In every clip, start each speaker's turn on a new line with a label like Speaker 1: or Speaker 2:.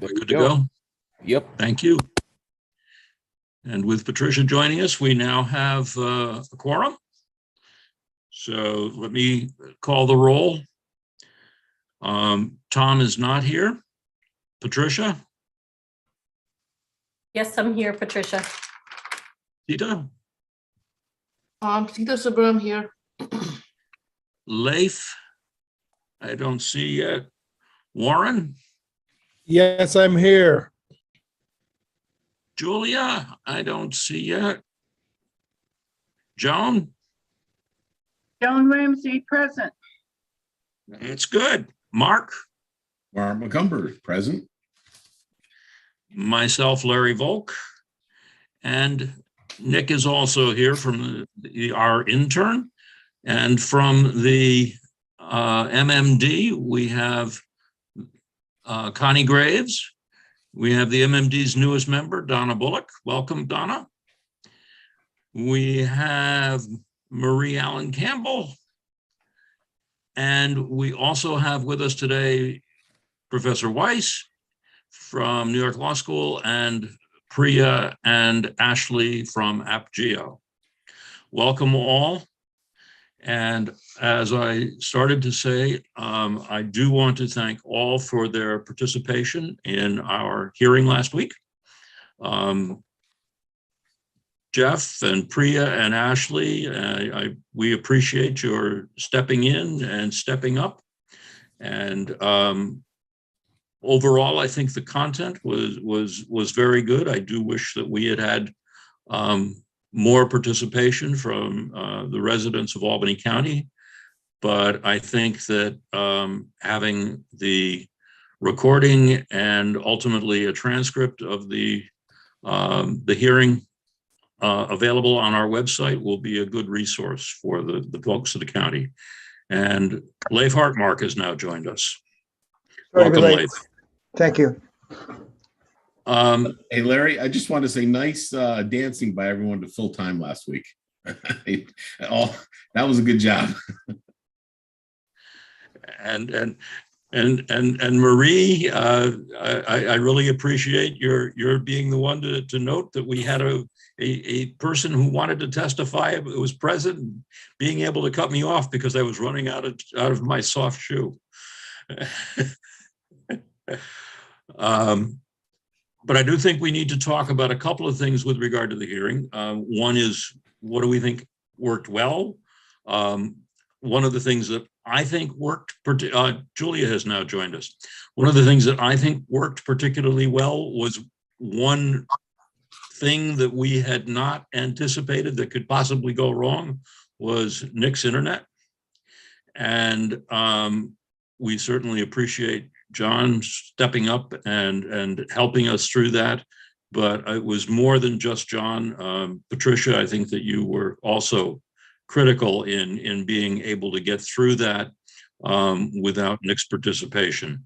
Speaker 1: Good to go?
Speaker 2: Yep.
Speaker 1: Thank you. And with Patricia joining us, we now have a quorum. So let me call the roll. Tom is not here. Patricia?
Speaker 3: Yes, I'm here, Patricia.
Speaker 1: Tita?
Speaker 4: Tita Sabram here.
Speaker 1: Leif? I don't see yet. Warren?
Speaker 5: Yes, I'm here.
Speaker 1: Julia? I don't see yet. Joan?
Speaker 6: Joan Ramsey, present.
Speaker 1: That's good. Mark?
Speaker 2: Mark McCumber, present.
Speaker 1: Myself, Larry Volk. And Nick is also here from our intern. And from the MMD, we have Connie Graves. We have the MMD's newest member, Donna Bullock. Welcome, Donna. We have Marie Allen Campbell. And we also have with us today Professor Weiss from New York Law School and Priya and Ashley from AppGeo. Welcome all. And as I started to say, I do want to thank all for their participation in our hearing last week. Jeff and Priya and Ashley, we appreciate your stepping in and stepping up. And overall, I think the content was very good. I do wish that we had more participation from the residents of Albany County, but I think that having the recording and ultimately a transcript of the hearing available on our website will be a good resource for the folks of the county. And Leif Hartmark has now joined us. Welcome, Leif.
Speaker 7: Thank you.
Speaker 2: Hey, Larry, I just want to say nice dancing by everyone to full time last week. That was a good job. And Marie, I really appreciate your being the one to note that we had a person who wanted to testify who was present and being able to cut me off because I was running out of my soft shoe. But I do think we need to talk about a couple of things with regard to the hearing. One is, what do we think worked well? One of the things that I think worked, Julia has now joined us. One of the things that I think worked particularly well was one thing that we had not anticipated that could possibly go wrong was Nick's internet. And we certainly appreciate John stepping up and helping us through that. But it was more than just John. Patricia, I think that you were also critical in being able to get through that without Nick's participation.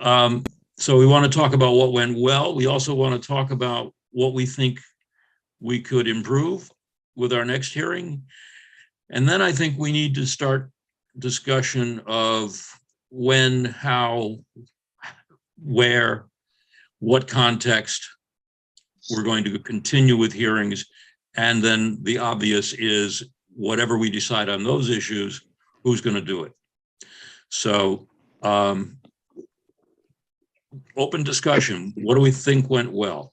Speaker 2: So we want to talk about what went well. We also want to talk about what we think we could improve with our next hearing. And then I think we need to start discussion of when, how, where, what context we're going to continue with hearings. And then the obvious is whatever we decide on those issues, who's going to do it? So open discussion. What do we think went well?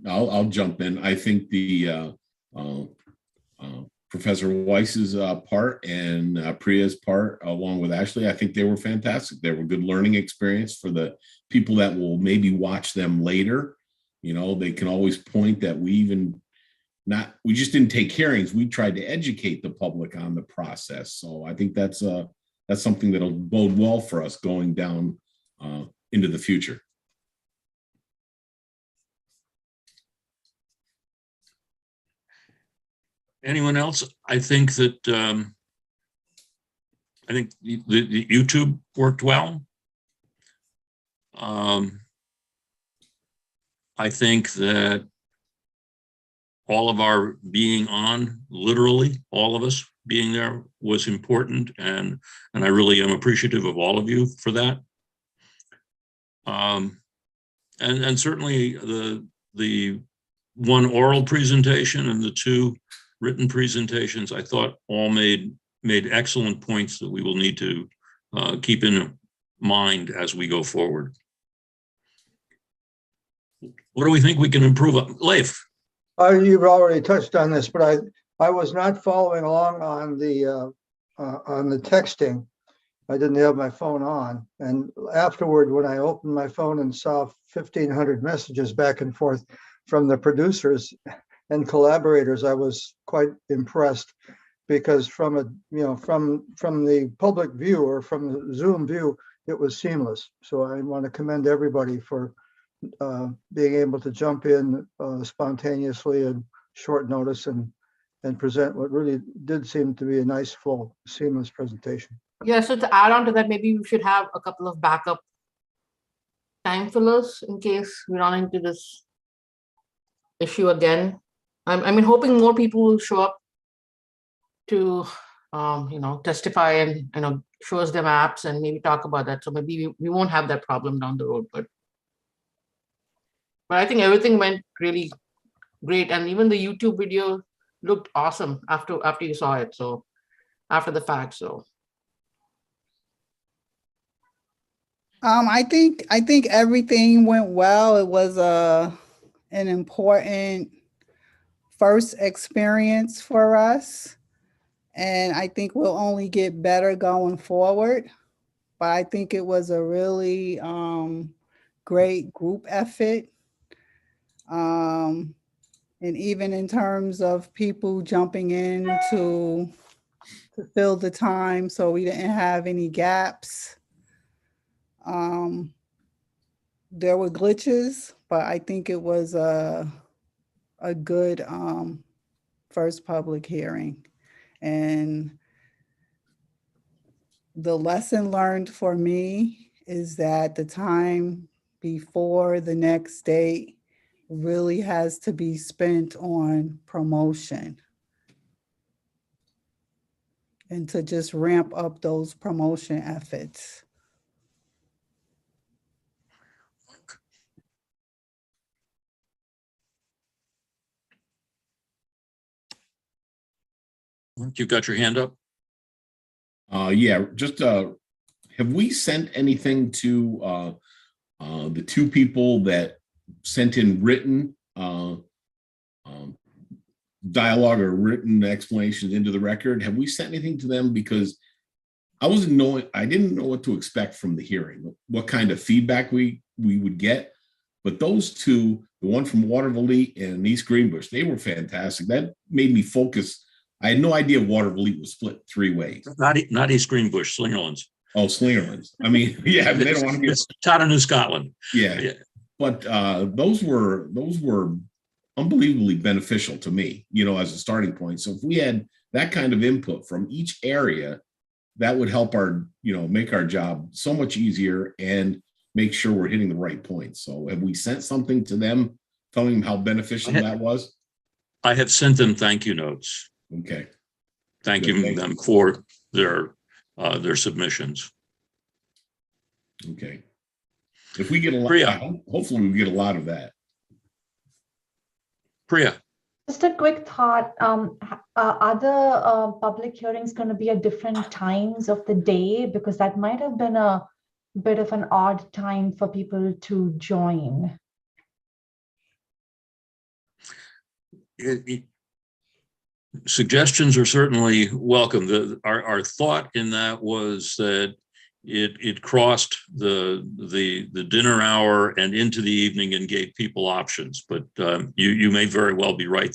Speaker 2: I'll jump in. I think the Professor Weiss's part and Priya's part, along with Ashley, I think they were fantastic. They were good learning experience for the people that will maybe watch them later. You know, they can always point that we just didn't take hearings. We tried to educate the public on the process. So I think that's something that'll bode well for us going down into the future.
Speaker 1: Anyone else? I think that the YouTube worked well. I think that all of our being on, literally, all of us being there was important. And I really am appreciative of all of you for that. And certainly the one oral presentation and the two written presentations, I thought all made excellent points that we will need to keep in mind as we go forward. What do we think we can improve on? Leif?
Speaker 3: You've already touched on this, but I was not following along on the texting. I didn't have my phone on, and afterward, when I opened my phone and saw 1,500 messages back and forth from the producers and collaborators, I was quite impressed, because from the public view or from the Zoom view, it was seamless. So I want to commend everybody for being able to jump in spontaneously and short notice and present what really did seem to be a nice, full, seamless presentation.
Speaker 4: Yeah, so to add on to that, maybe we should have a couple of backup time fillers in case we run into this issue again. I mean, hoping more people will show up to, testify and, show us their maps and maybe talk about that. So maybe we won't have that problem down the road, but I think everything went really great. And even the YouTube video looked awesome after you saw it. So after the fact, so.
Speaker 7: I think everything went well. It was an important first experience for us, and I think we'll only get better going forward. But I think it was a really great group effort, and even in terms of people jumping in to fill the time, so we didn't have any gaps. There were glitches, but I think it was a good first public hearing. And the lesson learned for me is that the time before the next date really has to be spent on promotion and to just ramp up those promotion efforts.
Speaker 1: You've got your hand up?
Speaker 2: Yeah, just have we sent anything to the two people that sent in written dialogue or written explanations into the record? Have we sent anything to them? Because I didn't know what to expect from the hearing, what kind of feedback we would get. But those two, the one from Waterville and East Greenbush, they were fantastic. That made me focus. I had no idea Waterville was split three ways.
Speaker 1: Not East Greenbush, Slingerlands.
Speaker 2: Oh, Slingerlands. I mean, yeah, they don't want to be.
Speaker 1: It's town in New Scotland.
Speaker 2: Yeah. But those were unbelievably beneficial to me, as a starting point. So if we had that kind of input from each area, that would help make our job so much easier and make sure we're hitting the right points. So have we sent something to them telling them how beneficial that was?
Speaker 1: I have sent them thank you notes.
Speaker 2: Okay.
Speaker 1: Thanking them for their submissions.
Speaker 2: Okay. If we get a lot,
Speaker 1: Priya.
Speaker 2: hopefully we get a lot of that.
Speaker 1: Priya.
Speaker 8: Just a quick thought. Are the public hearings going to be at different times of the day? Because that might have been a bit of an odd time for people to join.
Speaker 1: Suggestions are certainly welcome. Our thought in that was that it crossed the dinner hour and into the evening and gave people options. But you may very well be right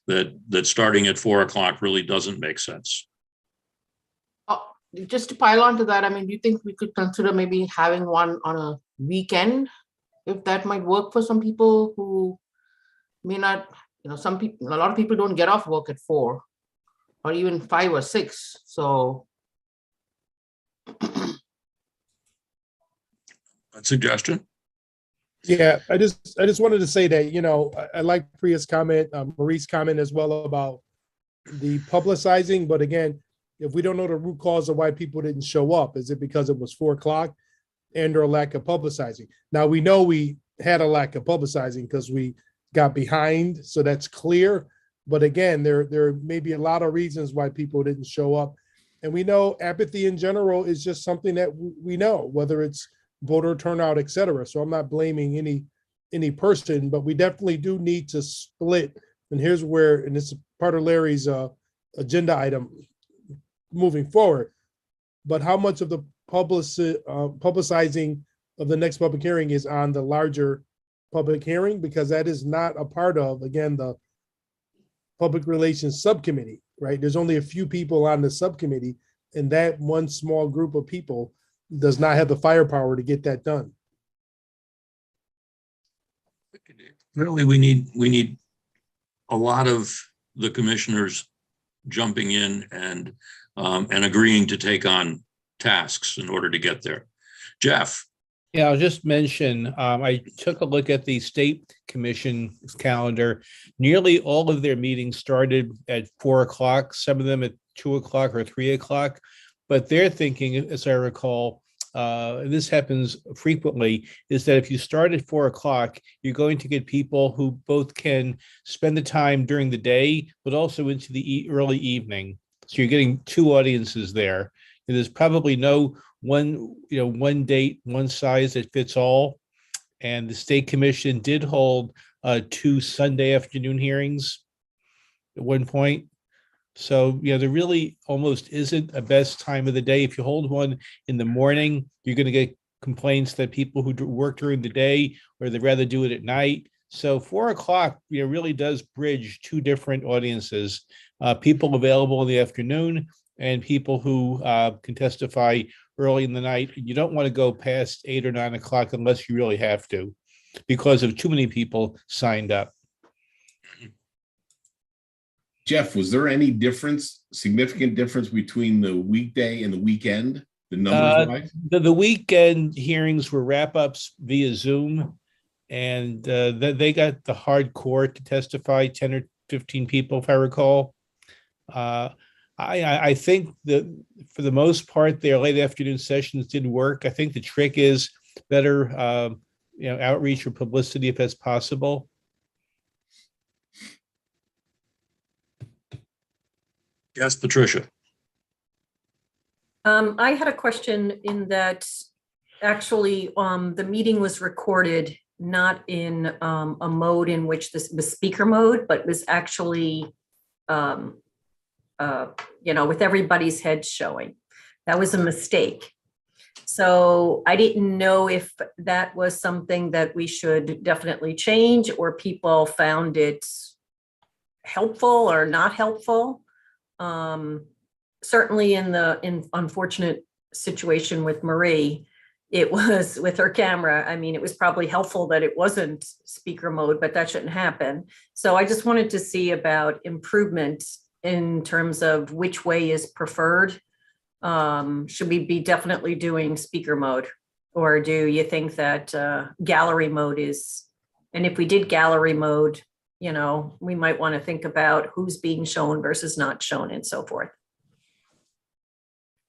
Speaker 1: that starting at 4 o'clock really doesn't make sense.
Speaker 4: Just to pile on to that, I mean, do you think we could consider maybe having one on a weekend, if that might work for some people who may not, some people, a lot of people don't get off work at 4 or even 5 or 6. So
Speaker 1: A suggestion?
Speaker 5: Yeah, I just wanted to say that, I like Priya's comment, Marie's comment as well about the publicizing, but again, if we don't know the root cause of why people didn't show up, is it because it was 4 o'clock and or lack of publicizing? Now, we know we had a lack of publicizing because we got behind, so that's clear. But again, there may be a lot of reasons why people didn't show up. And we know apathy in general is just something that we know, whether it's voter turnout, et cetera. So I'm not blaming any person, but we definitely do need to split. And here's where, and it's part of Larry's agenda item moving forward. But how much of the publicizing of the next public hearing is on the larger public hearing? Because that is not a part of, again, the public relations subcommittee, right? There's only a few people on the subcommittee, and that one small group of people does not have the firepower to get that done.
Speaker 1: Really, we need a lot of the commissioners jumping in and agreeing to take on tasks in order to get there. Jeff.
Speaker 9: Yeah, I'll just mention, I took a look at the state commission calendar. Nearly all of their meetings started at 4 o'clock, some of them at 2 o'clock or 3 o'clock. But their thinking, as I recall, and this happens frequently, is that if you start at 4 o'clock, you're going to get people who both can spend the time during the day, but also into the early evening. So you're getting two audiences there. And there's probably no one date, one size that fits all. And the state commission did hold 2 Sunday afternoon hearings at one point. So, there really almost isn't a best time of the day. If you hold one in the morning, you're going to get complaints that people who work during the day, or they'd rather do it at night. So 4 o'clock, really does bridge two different audiences, people available in the afternoon and people who can testify early in the night. You don't want to go past 8 or 9 o'clock unless you really have to, because of too many people signed up.
Speaker 10: Jeff, was there any significant difference between the weekday and the weekend, the numbers wise?
Speaker 9: The weekend hearings were wrap-ups via Zoom, and they got the hardcore to testify, 10 or 15 people, if I recall. I think that for the most part, their late afternoon sessions did work. I think the trick is better, outreach or publicity if that's possible.
Speaker 1: Yes, Patricia.
Speaker 11: I had a question in that actually the meeting was recorded not in a mode in which this was speaker mode, but was actually, with everybody's head showing. That was a mistake. So I didn't know if that was something that we should definitely change, or people found it helpful or not helpful. Certainly in unfortunate situation with Marie, it was with her camera. I mean, it was probably helpful that it wasn't speaker mode, but that shouldn't happen. So I just wanted to see about improvement in terms of which way is preferred. Should we be definitely doing speaker mode, or do you think that gallery mode is, and if we did gallery mode, we might want to think about who's being shown versus not shown and so forth.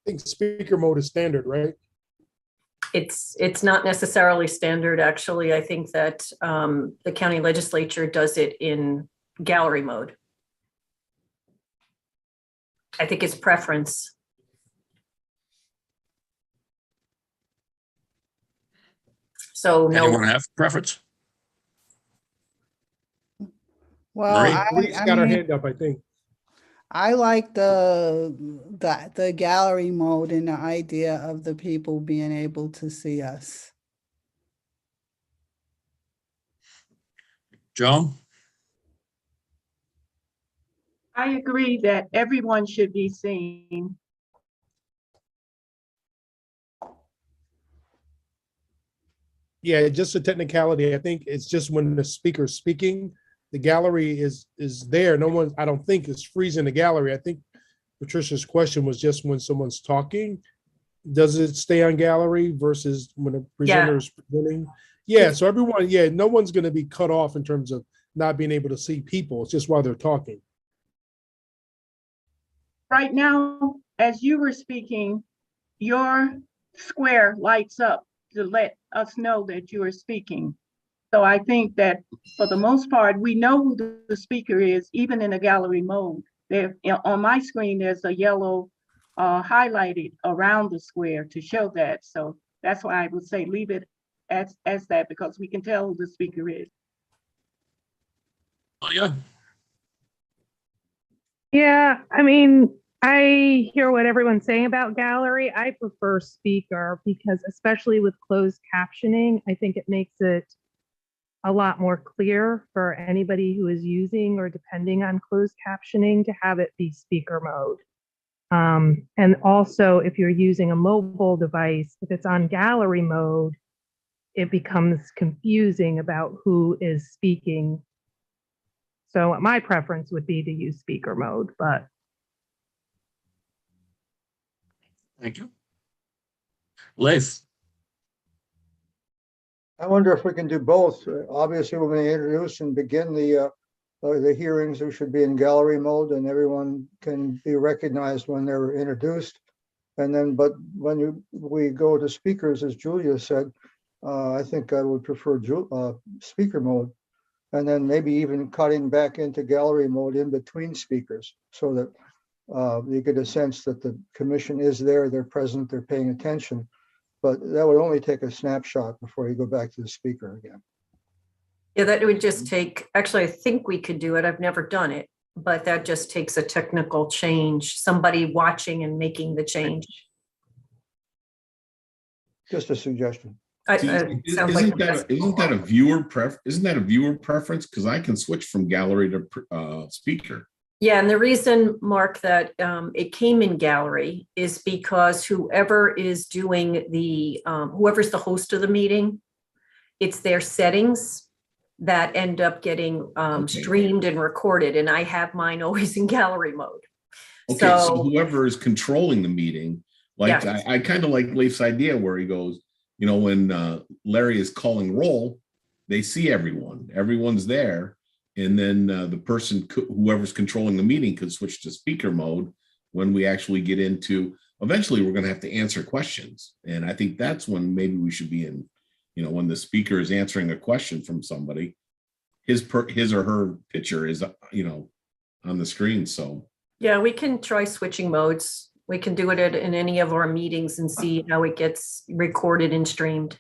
Speaker 5: I think speaker mode is standard, right?
Speaker 11: It's not necessarily standard, actually. I think that the county legislature does it in gallery mode. I think it's preference. So no.
Speaker 1: Anyone have preference?
Speaker 7: Well,
Speaker 5: Marie's got her hand up, I think.
Speaker 7: I like the gallery mode and the idea of the people being able to see us.
Speaker 1: Joan?
Speaker 6: I agree that everyone should be seen.
Speaker 5: Yeah, just a technicality. I think it's just when the speaker's speaking, the gallery is there. No one, I don't think, is freezing the gallery. I think Patricia's question was just when someone's talking, does it stay on gallery versus when a presenter is presenting? Yeah, so everyone, yeah, no one's going to be cut off in terms of not being able to see people. It's just while they're talking.
Speaker 6: Right now, as you were speaking, your square lights up to let us know that you are speaking. So I think that for the most part, we know who the speaker is, even in a gallery mode. There, on my screen, there's a yellow highlighted around the square to show that. So that's why I would say leave it as that, because we can tell who the speaker is.
Speaker 1: Oh, yeah.
Speaker 12: Yeah, I mean, I hear what everyone's saying about gallery. I prefer speaker because, especially with closed captioning, I think it makes it a lot more clear for anybody who is using or depending on closed captioning to have it be speaker mode. And also, if you're using a mobile device, if it's on gallery mode, it becomes confusing about who is speaking. So my preference would be to use speaker mode, but.
Speaker 1: Thank you. Leif,
Speaker 3: I wonder if we can do both. Obviously, when we introduce and begin the hearings, we should be in gallery mode and everyone can be recognized when they're introduced. And then, but when we go to speakers, as Julia said, I think I would prefer speaker mode. And then maybe even cutting back into gallery mode in between speakers so that you get a sense that the commission is there, they're present, they're paying attention. But that would only take a snapshot before you go back to the speaker again.
Speaker 11: Yeah, that would just take, actually, I think we could do it. I've never done it, but that just takes a technical change, somebody watching and making the change.
Speaker 3: Just a suggestion.
Speaker 10: Isn't that a viewer preference? Because I can switch from gallery to speaker.
Speaker 11: Yeah, and the reason, Mark, that it came in gallery is because whoever is doing the, whoever's the host of the meeting, it's their settings that end up getting streamed and recorded, and I have mine always in gallery mode.
Speaker 10: Okay, so whoever is controlling the meeting, like yes. I kind of like Leif's idea where he goes, you know, when Larry is calling roll, they see everyone's there. And then the person, whoever's controlling the meeting, could switch to speaker mode when we actually get into, eventually we're going to have to answer questions. And I think that's when maybe we should be in, you know, when the speaker is answering a question from somebody, his or her picture is, you know, on the screen. So
Speaker 11: yeah, we can try switching modes. We can do it in any of our meetings and see how it gets recorded and streamed.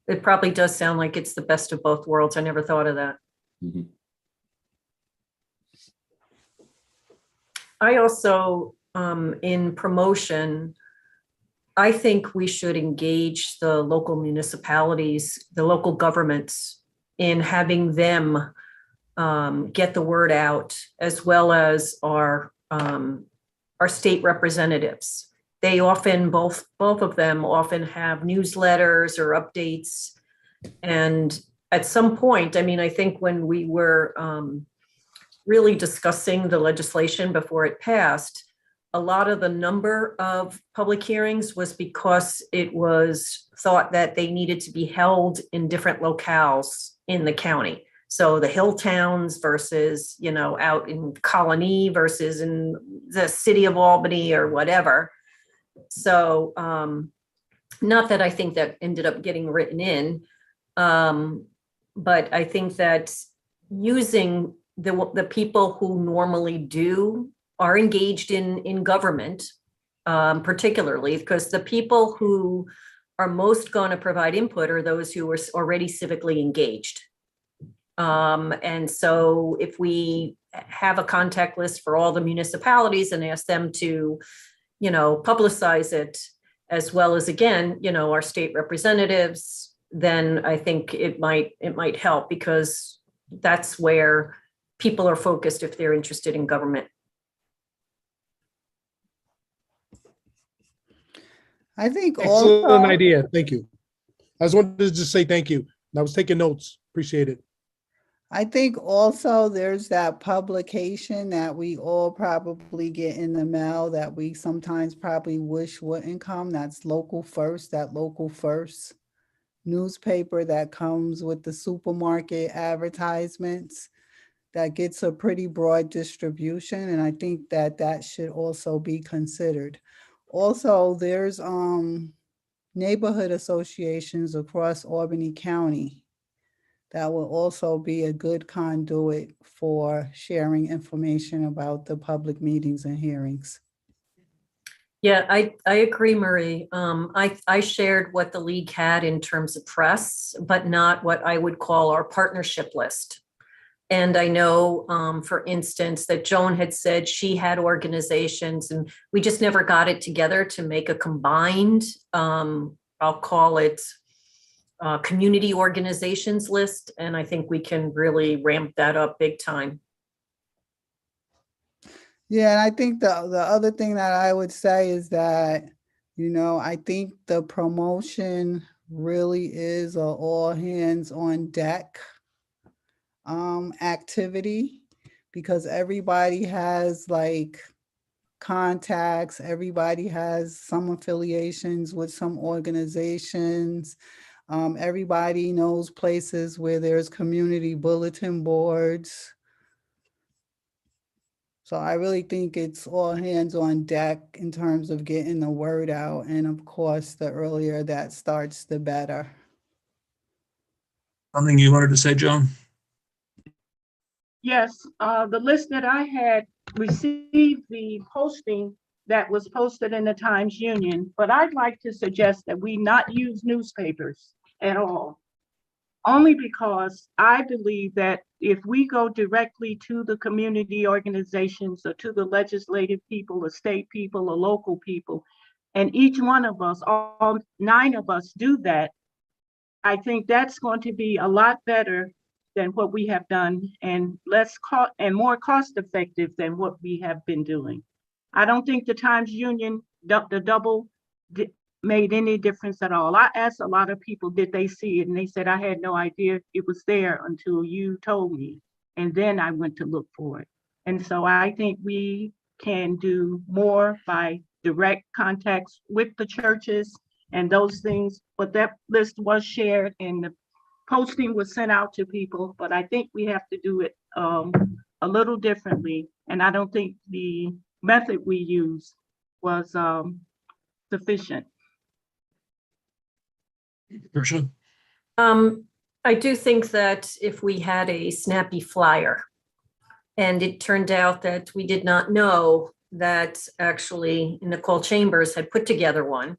Speaker 11: It probably does sound like it's the best of both worlds. I never thought of that.
Speaker 10: Mm-hmm.
Speaker 11: I also, in promotion, I think we should engage the local municipalities, the local governments, in having them get the word out, as well as our state representatives. They often, both of them often have newsletters or updates. And at some point, I mean, I think when we were really discussing the legislation before it passed, a lot of the number of public hearings was because it was thought that they needed to be held in different locales in the county. So the hill towns versus, you know, out in Colony versus in the city of Albany or whatever. So not that I think that ended up getting written in, but I think that using the people who normally are engaged in government, particularly because the people who are most going to provide input are those who are already civically engaged. And so if we have a contact list for all the municipalities and ask them to, you know, publicize it, as well as, again, you know, our state representatives, then I think it might help, because that's where people are focused if they're interested in government.
Speaker 7: I think
Speaker 5: excellent
Speaker 7: also,
Speaker 5: idea. Thank you. I just wanted to just say thank you. I was taking notes. Appreciate it.
Speaker 7: I think also there's that publication that we all probably get in the mail that we sometimes probably wish wouldn't come. That's Local First, that Local First newspaper that comes with the supermarket advertisements that gets a pretty broad distribution, and I think that that should also be considered. Also, there's neighborhood associations across Albany County that will also be a good conduit for sharing information about the public meetings and hearings.
Speaker 11: Yeah, I agree, Marie. I shared what the league had in terms of press, but not what I would call our partnership list. And I know, for instance, that Joan had said she had organizations and we just never got it together to make a combined, I'll call it community organizations list. And I think we can really ramp that up big time.
Speaker 7: Yeah, and I think the other thing that I would say is that, you know, I think the promotion really is a all hands on deck activity, because everybody has like contacts, everybody has some affiliations with some organizations. Everybody knows places where there's community bulletin boards. So I really think it's all hands on deck in terms of getting the word out. And of course, the earlier that starts, the better.
Speaker 1: Something you wanted to say, Joan?
Speaker 6: Yes, the list that I had received the posting that was posted in the Times Union, but I'd like to suggest that we not use newspapers at all. Only because I believe that if we go directly to the community organizations or to the legislative people, or state people, or local people, and each one of us, all 9 of us do that, I think that's going to be a lot better than what we have done, and more cost effective than what we have been doing. I don't think the Times Union, the double made any difference at all. I asked a lot of people, did they see it? And they said, I had no idea it was there until you told me. And then I went to look for it. And so I think we can do more by direct contacts with the churches and those things. But that list was shared and the posting was sent out to people, but I think we have to do it a little differently. And I don't think the method we used was sufficient.
Speaker 1: Patricia?
Speaker 11: I do think that if we had a snappy flyer and it turned out that we did not know that actually Nicole Chambers had put together one,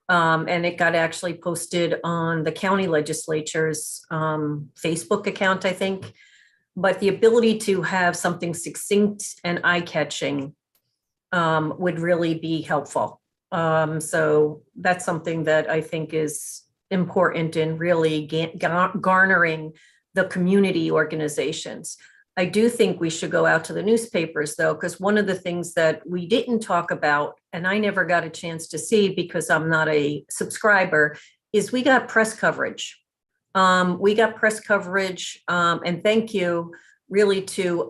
Speaker 11: and it got actually posted on the county legislature's Facebook account, I think. But the ability to have something succinct and eye-catching would really be helpful. So that's something that I think is important in really garnering the community organizations. I do think we should go out to the newspapers though, because one of the things that we didn't talk about, and I never got a chance to see because I'm not a subscriber, is we got press coverage. We got press coverage, and thank you really to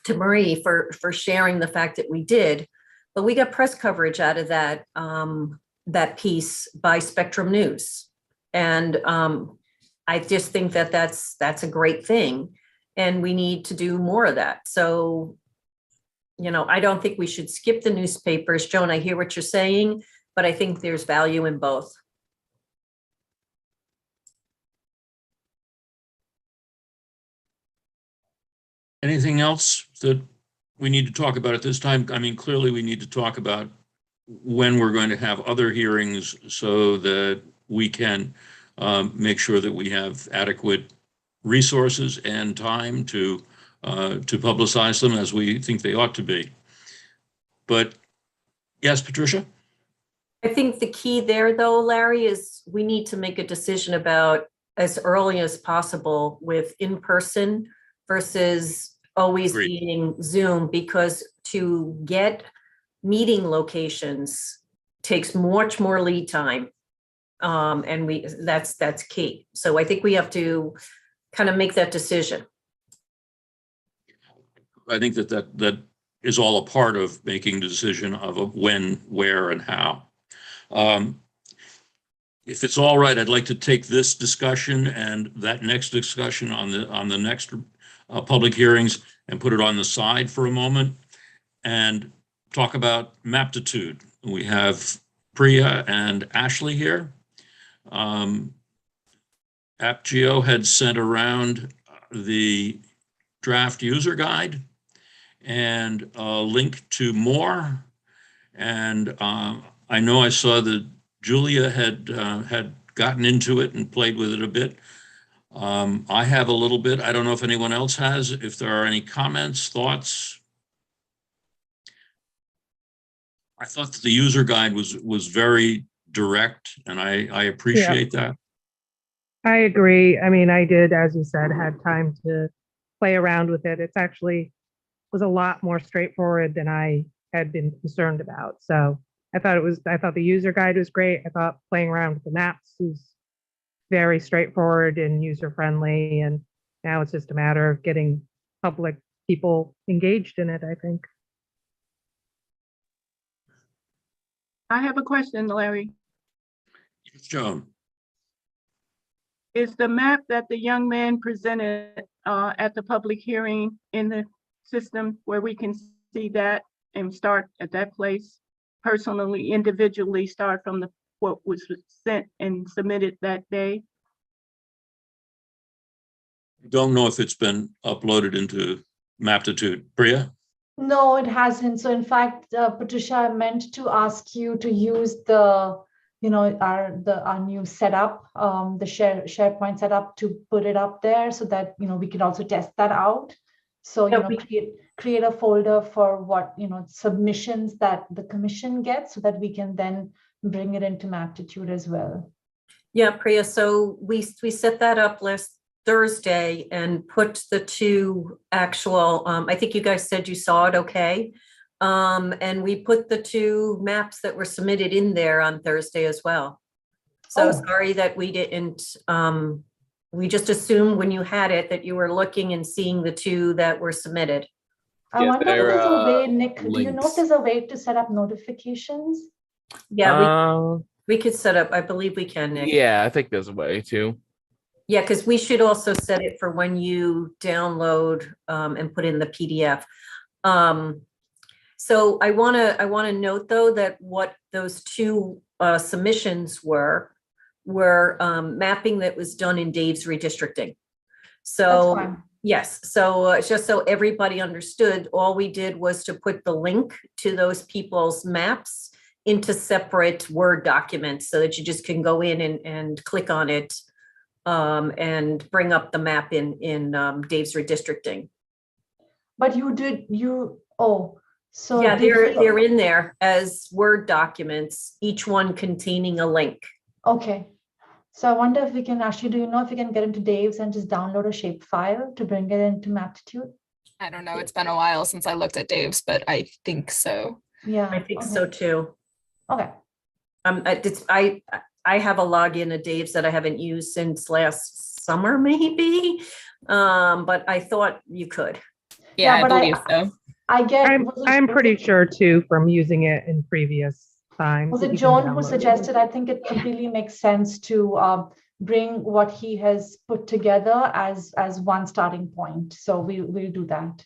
Speaker 11: Marie for sharing the fact that we did, but we got press coverage out of that, that piece by Spectrum News. And I just think that that's a great thing. And we need to do more of that. So, you know, I don't think we should skip the newspapers. Joan, I hear what you're saying, but I think there's value in both.
Speaker 1: Anything else that we need to talk about at this time? I mean, clearly we need to talk about when we're going to have other hearings so that we can make sure that we have adequate resources and time to publicize them as we think they ought to be. But yes, Patricia?
Speaker 11: I think the key there though, Larry, is we need to make a decision about as early as possible with in-person versus always
Speaker 1: Agreed.
Speaker 11: being Zoom, because to get meeting locations takes much more lead time. And that's key. So I think we have to kind of make that decision.
Speaker 1: I think that is all a part of making the decision of when, where, and how. if it's all right, I'd like to take this discussion and that next discussion on the next public hearings and put it on the side for a moment and talk about maptitude. We have Priya and Ashley here. AppGeo had sent around the draft user guide and a link to more. And I know I saw that Julia had gotten into it and played with it a bit. I have a little bit. I don't know if anyone else has. If there are any comments, thoughts. I thought that the user guide was very direct, and I appreciate that.
Speaker 12: I agree. I mean, I did, as you said, had time to play around with it. It's actually was a lot more straightforward than I had been concerned about. So I thought the user guide was great. I thought playing around with the maps was very straightforward and user friendly. And now it's just a matter of getting public people engaged in it, I think.
Speaker 6: I have a question, Larry.
Speaker 1: Joan.
Speaker 6: Is the map that the young man presented at the public hearing in the system where we can see that and start at that place? Personally, individually start from what was sent and submitted that day?
Speaker 1: Don't know if it's been uploaded into Maptitude. Priya?
Speaker 8: No, it hasn't. So in fact, Patricia, I meant to ask you to use the, our new setup, the SharePoint setup to put it up there so that, we could also test that out. So, create a folder for what, submissions that the commission gets so that we can then bring it into Maptitude as well.
Speaker 11: Yeah, Priya, so we set that up last Thursday and put the two actual, I think you guys said you saw it okay. And we put the two maps that were submitted in there on Thursday as well. So sorry that we didn't, we just assumed when you had it that you were looking and seeing the two that were submitted.
Speaker 8: I wonder if there's a way, Nick, do you know if there's a way to set up notifications?
Speaker 11: Yeah, we could set up, I believe we can, Nick.
Speaker 13: Yeah, I think there's a way too.
Speaker 11: Yeah, because we should also set it for when you download and put in the PDF. So I want to note though that what those two submissions were mapping that was done in Dave's redistricting. So yes, so just so everybody understood, all we did was to put the link to those people's maps into separate Word documents so that you just can go in and click on it and bring up the map in Dave's redistricting.
Speaker 8: But so
Speaker 11: yeah, they're in there as Word documents, each one containing a link.
Speaker 8: Okay. So I wonder if we can actually, do you know if we can get into Dave's and just download a shape file to bring it into Maptitude?
Speaker 14: I don't know. It's been a while since I looked at Dave's, but I think so.
Speaker 8: Yeah,
Speaker 11: I think so too.
Speaker 8: Okay.
Speaker 11: I have a login at Dave's that I haven't used since last summer, maybe, but I thought you could.
Speaker 14: Yeah, I believe so.
Speaker 12: I'm pretty sure too from using it in previous times.
Speaker 8: Was it Joan who suggested? I think it completely makes sense to bring what he has put together as one starting point. So we'll do that.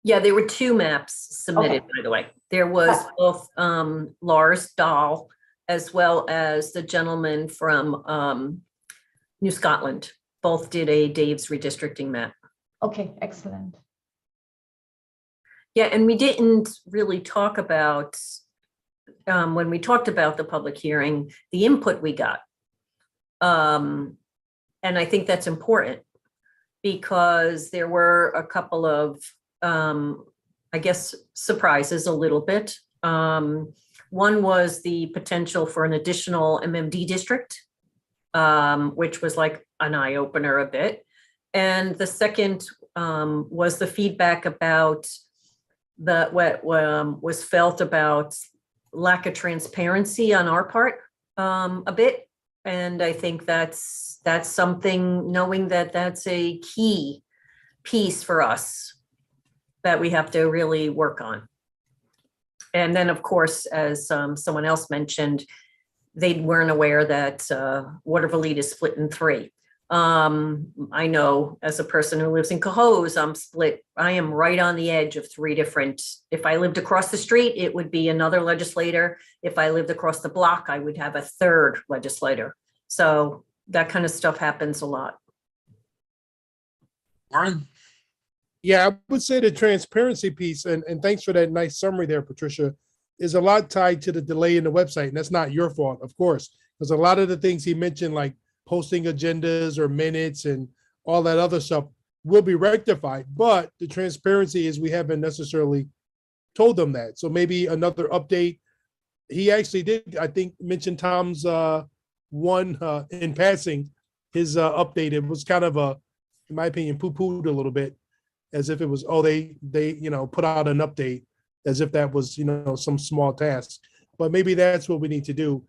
Speaker 11: Yeah, there were two maps submitted, by the way. There was both Lars Dahl as well as the gentleman from New Scotland. Both did a Dave's redistricting map.
Speaker 8: Okay, excellent.
Speaker 11: Yeah, and we didn't really talk about, when we talked about the public hearing, the input we got. And I think that's important because there were a couple of, I guess, surprises a little bit. One was the potential for an additional MMD district, which was like an eye opener a bit. And the second was the feedback about what was felt about lack of transparency on our part a bit. And I think that's something, knowing that that's a key piece for us that we have to really work on. And then, of course, as someone else mentioned, they weren't aware that Waterville is split in 3. I know as a person who lives in Cohoes, I'm split. I am right on the edge of 3 different. If I lived across the street, it would be another legislator. If I lived across the block, I would have a 3rd legislator. So that kind of stuff happens a lot.
Speaker 1: Warren?
Speaker 5: Yeah, I would say the transparency piece, and thanks for that nice summary there, Patricia, is a lot tied to the delay in the website. And that's not your fault, of course, because a lot of the things he mentioned, like posting agendas or minutes and all that other stuff, will be rectified. But the transparency is we haven't necessarily told them that. So maybe another update. He actually did, I think, mention Tom's one in passing, his update. It was kind of in my opinion, poo-pooed a little bit, as if it was, oh, they put out an update, as if that was, some small task. But maybe that's what we need to do,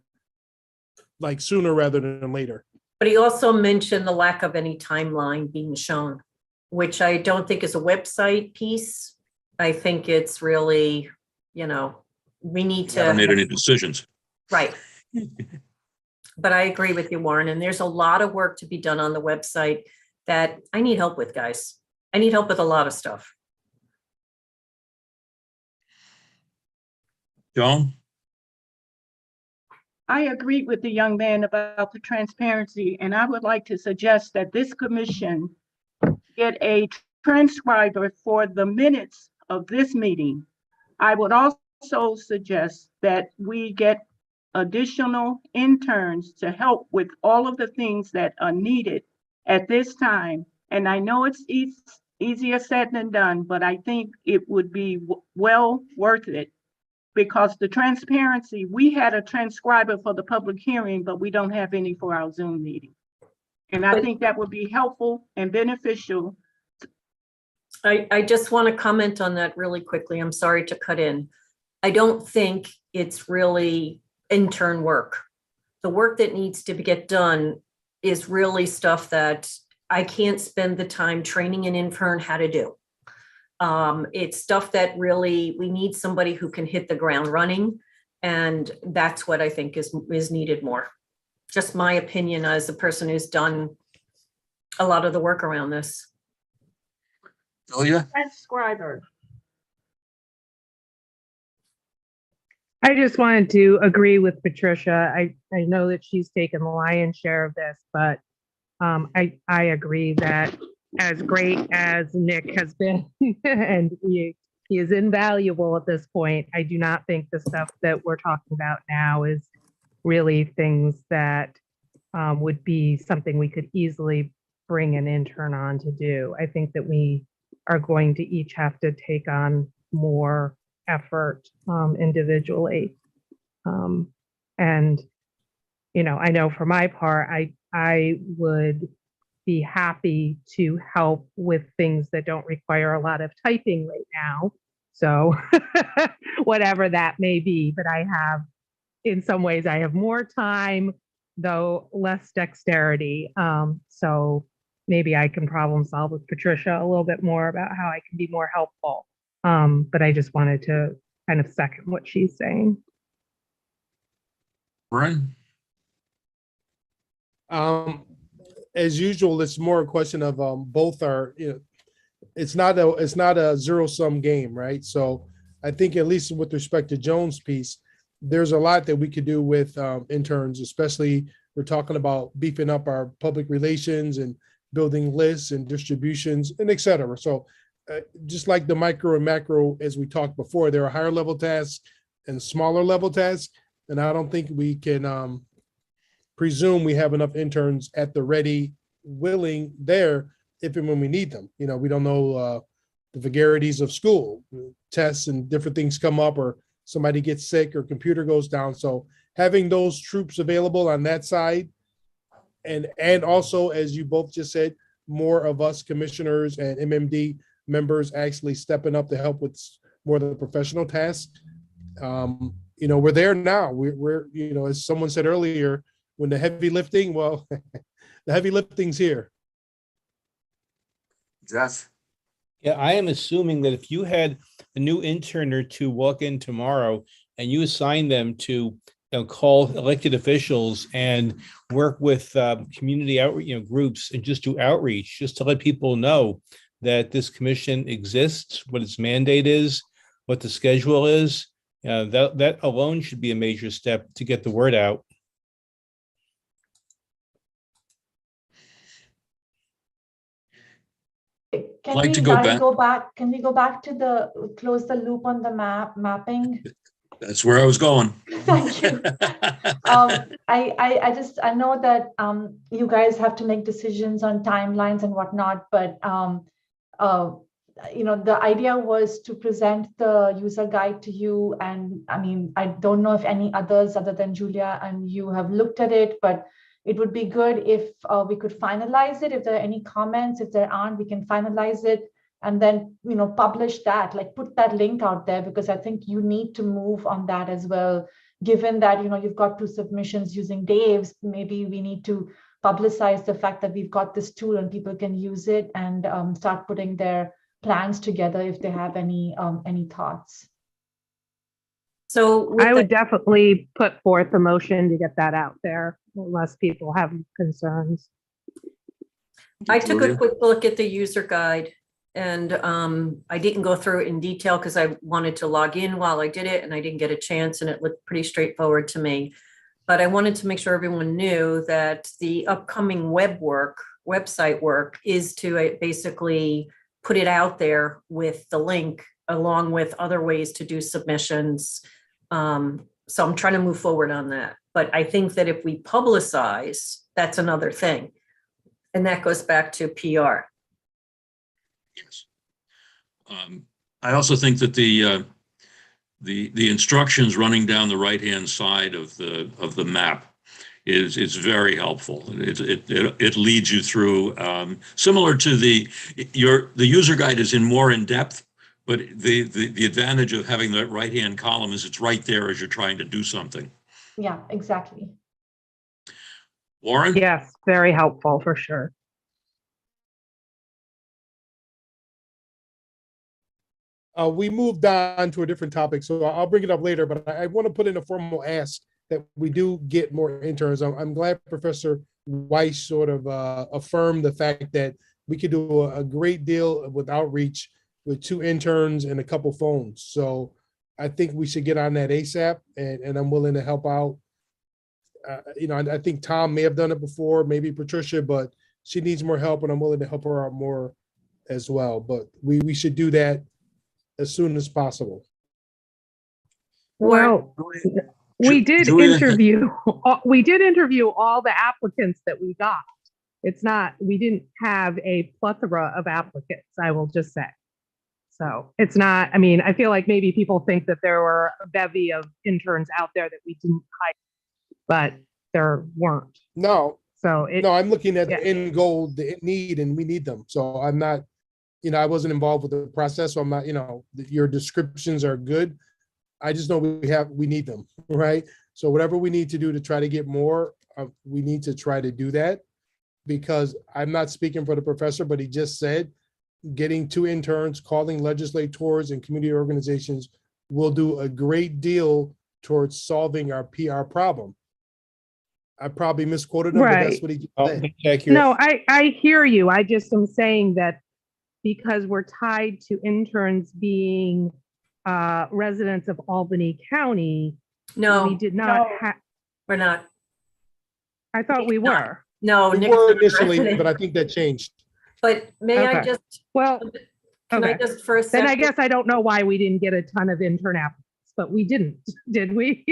Speaker 5: like sooner rather than later.
Speaker 11: But he also mentioned the lack of any timeline being shown, which I don't think is a website piece. I think it's really, we need to.
Speaker 1: Haven't made any decisions.
Speaker 11: Right. But I agree with you, Warren, and there's a lot of work to be done on the website that I need help with, guys. I need help with a lot of stuff.
Speaker 1: Joan?
Speaker 6: I agree with the young man about the transparency, and I would like to suggest that this commission get a transcriber for the minutes of this meeting. I would also suggest that we get additional interns to help with all of the things that are needed at this time. And I know it's easier said than done, but I think it would be well worth it, because the transparency, we had a transcriber for the public hearing, but we don't have any for our Zoom meeting. And I think that would be helpful and beneficial.
Speaker 11: I just want to comment on that really quickly. I'm sorry to cut in. I don't think it's really intern work. The work that needs to get done is really stuff that I can't spend the time training an intern how to do. It's stuff that really, we need somebody who can hit the ground running. And that's what I think is needed more. Just my opinion as a person who's done a lot of the work around this.
Speaker 1: Julia?
Speaker 6: Transcriber.
Speaker 12: I just wanted to agree with Patricia. I know that she's taken the lion's share of this, but I agree that as great as Nick has been, and he is invaluable at this point, I do not think the stuff that we're talking about now is really things that would be something we could easily bring an intern on to do. I think that we are going to each have to take on more effort individually. And, I know for my part, I would be happy to help with things that don't require a lot of typing right now. So whatever that may be, but in some ways I have more time, though less dexterity. So maybe I can problem solve with Patricia a little bit more about how I can be more helpful. But I just wanted to kind of second what she's saying.
Speaker 1: Brian?
Speaker 5: As usual, it's more a question of both are, it's not a zero-sum game, right? So I think at least with respect to Joan's piece, there's a lot that we could do with interns, especially we're talking about beefing up our public relations and building lists and distributions and et cetera. So just like the micro and macro, as we talked before, there are higher level tasks and smaller level tasks. And I don't think we can presume we have enough interns at the ready, willing there if and when we need them. We don't know the vagaries of school, tests and different things come up, or somebody gets sick or computer goes down. So having those troops available on that side, and also, as you both just said, more of us commissioners and MMD members actually stepping up to help with more of the professional tasks. We're there now. We're as someone said earlier, when the heavy lifting, well, the heavy lifting's here.
Speaker 1: Jeff?
Speaker 9: Yeah, I am assuming that if you had a new intern or two walk in tomorrow and you assign them to call elected officials and work with community outreach, groups, and just do outreach, just to let people know that this commission exists, what its mandate is, what the schedule is. That alone should be a major step to get the word out.
Speaker 8: Can
Speaker 1: like
Speaker 8: we,
Speaker 1: to go
Speaker 8: Larry,
Speaker 1: back-
Speaker 8: go back? Can we go back to close the loop on the mapping?
Speaker 1: That's where I was going.
Speaker 8: Thank you. I know that you guys have to make decisions on timelines and whatnot, but the idea was to present the user guide to you. And I mean, I don't know if any others other than Julia and you have looked at it, but it would be good if we could finalize it. If there are any comments, if there aren't, we can finalize it and then, publish that, like put that link out there, because I think you need to move on that as well. Given that, you've got 2 submissions using Dave's, maybe we need to publicize the fact that we've got this tool and people can use it and start putting their plans together if they have any thoughts.
Speaker 11: So
Speaker 12: I would definitely put forth a motion to get that out there, unless people have concerns.
Speaker 11: I took a quick look at the user guide, and I didn't go through it in detail because I wanted to log in while I did it, and I didn't get a chance, and it looked pretty straightforward to me. But I wanted to make sure everyone knew that the upcoming website work is to basically put it out there with the link, along with other ways to do submissions. So I'm trying to move forward on that. But I think that if we publicize, that's another thing. And that goes back to PR.
Speaker 1: Yes. I also think that the instructions running down the right-hand side of the map is very helpful. It leads you through, similar to the user guide is more in depth, but the advantage of having that right-hand column is it's right there as you're trying to do something.
Speaker 8: Yeah, exactly.
Speaker 1: Warren?
Speaker 12: Yes, very helpful for sure.
Speaker 5: We moved on to a different topic, so I'll bring it up later, but I want to put in a formal ask that we do get more interns. I'm glad Professor Weiss sort of affirmed the fact that we could do a great deal with outreach with 2 interns and a couple phones. So I think we should get on that ASAP, and I'm willing to help out. I think Tom may have done it before, maybe Patricia, but she needs more help, and I'm willing to help her out more as well. But we should do that as soon as possible.
Speaker 12: Well, we did
Speaker 1: Julia-
Speaker 12: interview all the applicants that we got. We didn't have a plethora of applicants, I will just say. So it's not, I feel like maybe people think that there were a bevy of interns out there that we didn't hire, but there weren't.
Speaker 5: No,
Speaker 12: So
Speaker 5: I'm looking at the end goal, the need, and we need them. So I'm not, I wasn't involved with the process, so I'm not, your descriptions are good. I just know we need them, right? So whatever we need to do to try to get more, we need to try to do that, because I'm not speaking for the professor, but he just said getting 2 interns, calling legislators and community organizations will do a great deal towards solving our PR problem. I probably misquoted him, but that's what he said.
Speaker 12: No, I hear you. I just am saying that because we're tied to interns being residents of Albany County.
Speaker 11: No,
Speaker 12: we did not have.
Speaker 11: We're not.
Speaker 12: I thought we were.
Speaker 11: No,
Speaker 5: we
Speaker 11: Nick's
Speaker 5: were
Speaker 11: not a
Speaker 5: initially,
Speaker 11: resident.
Speaker 5: but I think that changed.
Speaker 11: But may I
Speaker 12: Okay.
Speaker 11: just,
Speaker 12: Well,
Speaker 11: can I
Speaker 12: okay.
Speaker 11: just for a
Speaker 12: Then I
Speaker 11: second?
Speaker 12: guess I don't know why we didn't get a ton of intern applicants, but we didn't, did we?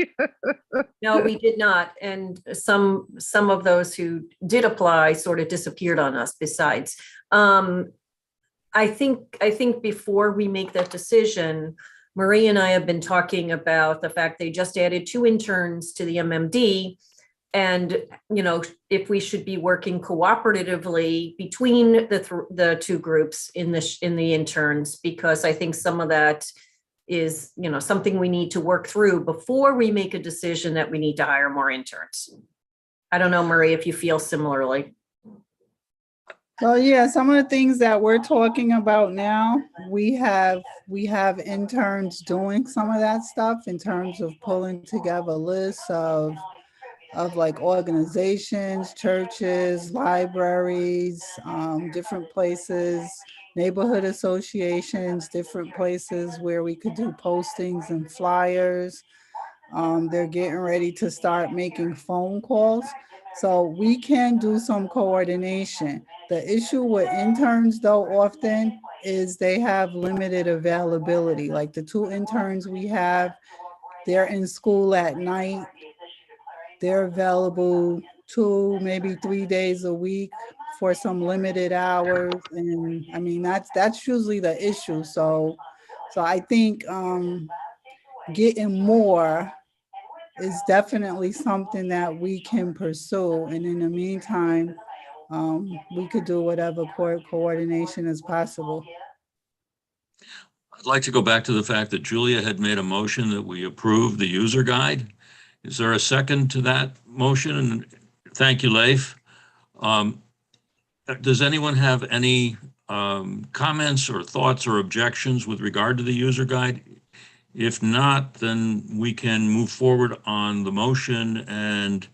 Speaker 11: No, we did not. And some of those who did apply sort of disappeared on us besides. I think before we make that decision, Marie and I have been talking about the fact they just added 2 interns to the MMD. And, if we should be working cooperatively between the 2 groups in the interns, because I think some of that is, something we need to work through before we make a decision that we need to hire more interns. I don't know, Marie, if you feel similarly.
Speaker 7: So yeah, some of the things that we're talking about now, we have interns doing some of that stuff in terms of pulling together lists of like organizations, churches, libraries, different places, neighborhood associations, different places where we could do postings and flyers. They're getting ready to start making phone calls. So we can do some coordination. The issue with interns though often is they have limited availability. Like the 2 interns we have, they're in school at night. They're available 2, maybe 3 days a week for some limited hours. And I mean, that's usually the issue. So I think getting more is definitely something that we can pursue. And in the meantime, we could do whatever coordination is possible.
Speaker 1: I'd like to go back to the fact that Julia had made a motion that we approve the user guide. Is there a second to that motion? And thank you, Leif. Does anyone have any comments or thoughts or objections with regard to the user guide? If not, then we can move forward on the motion. And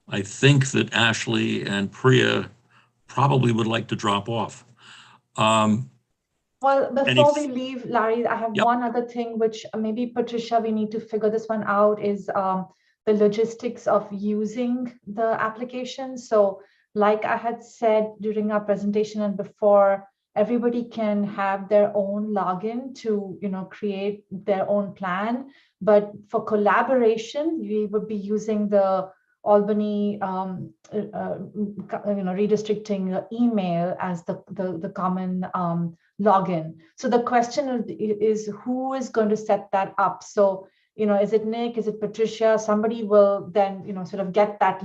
Speaker 1: I think that Ashley and Priya probably would like to drop off.
Speaker 8: Well, before we leave, Larry, I have
Speaker 1: Yep.
Speaker 8: one other thing, which maybe Patricia, we need to figure this one out, is the logistics of using the application. So like I had said during our presentation and before, everybody can have their own login to, create their own plan. But for collaboration, we would be using the Albany, redistricting email as the common login. So the question is who is going to set that up? So, is it Nick? Is it Patricia? Somebody will then, sort of get that,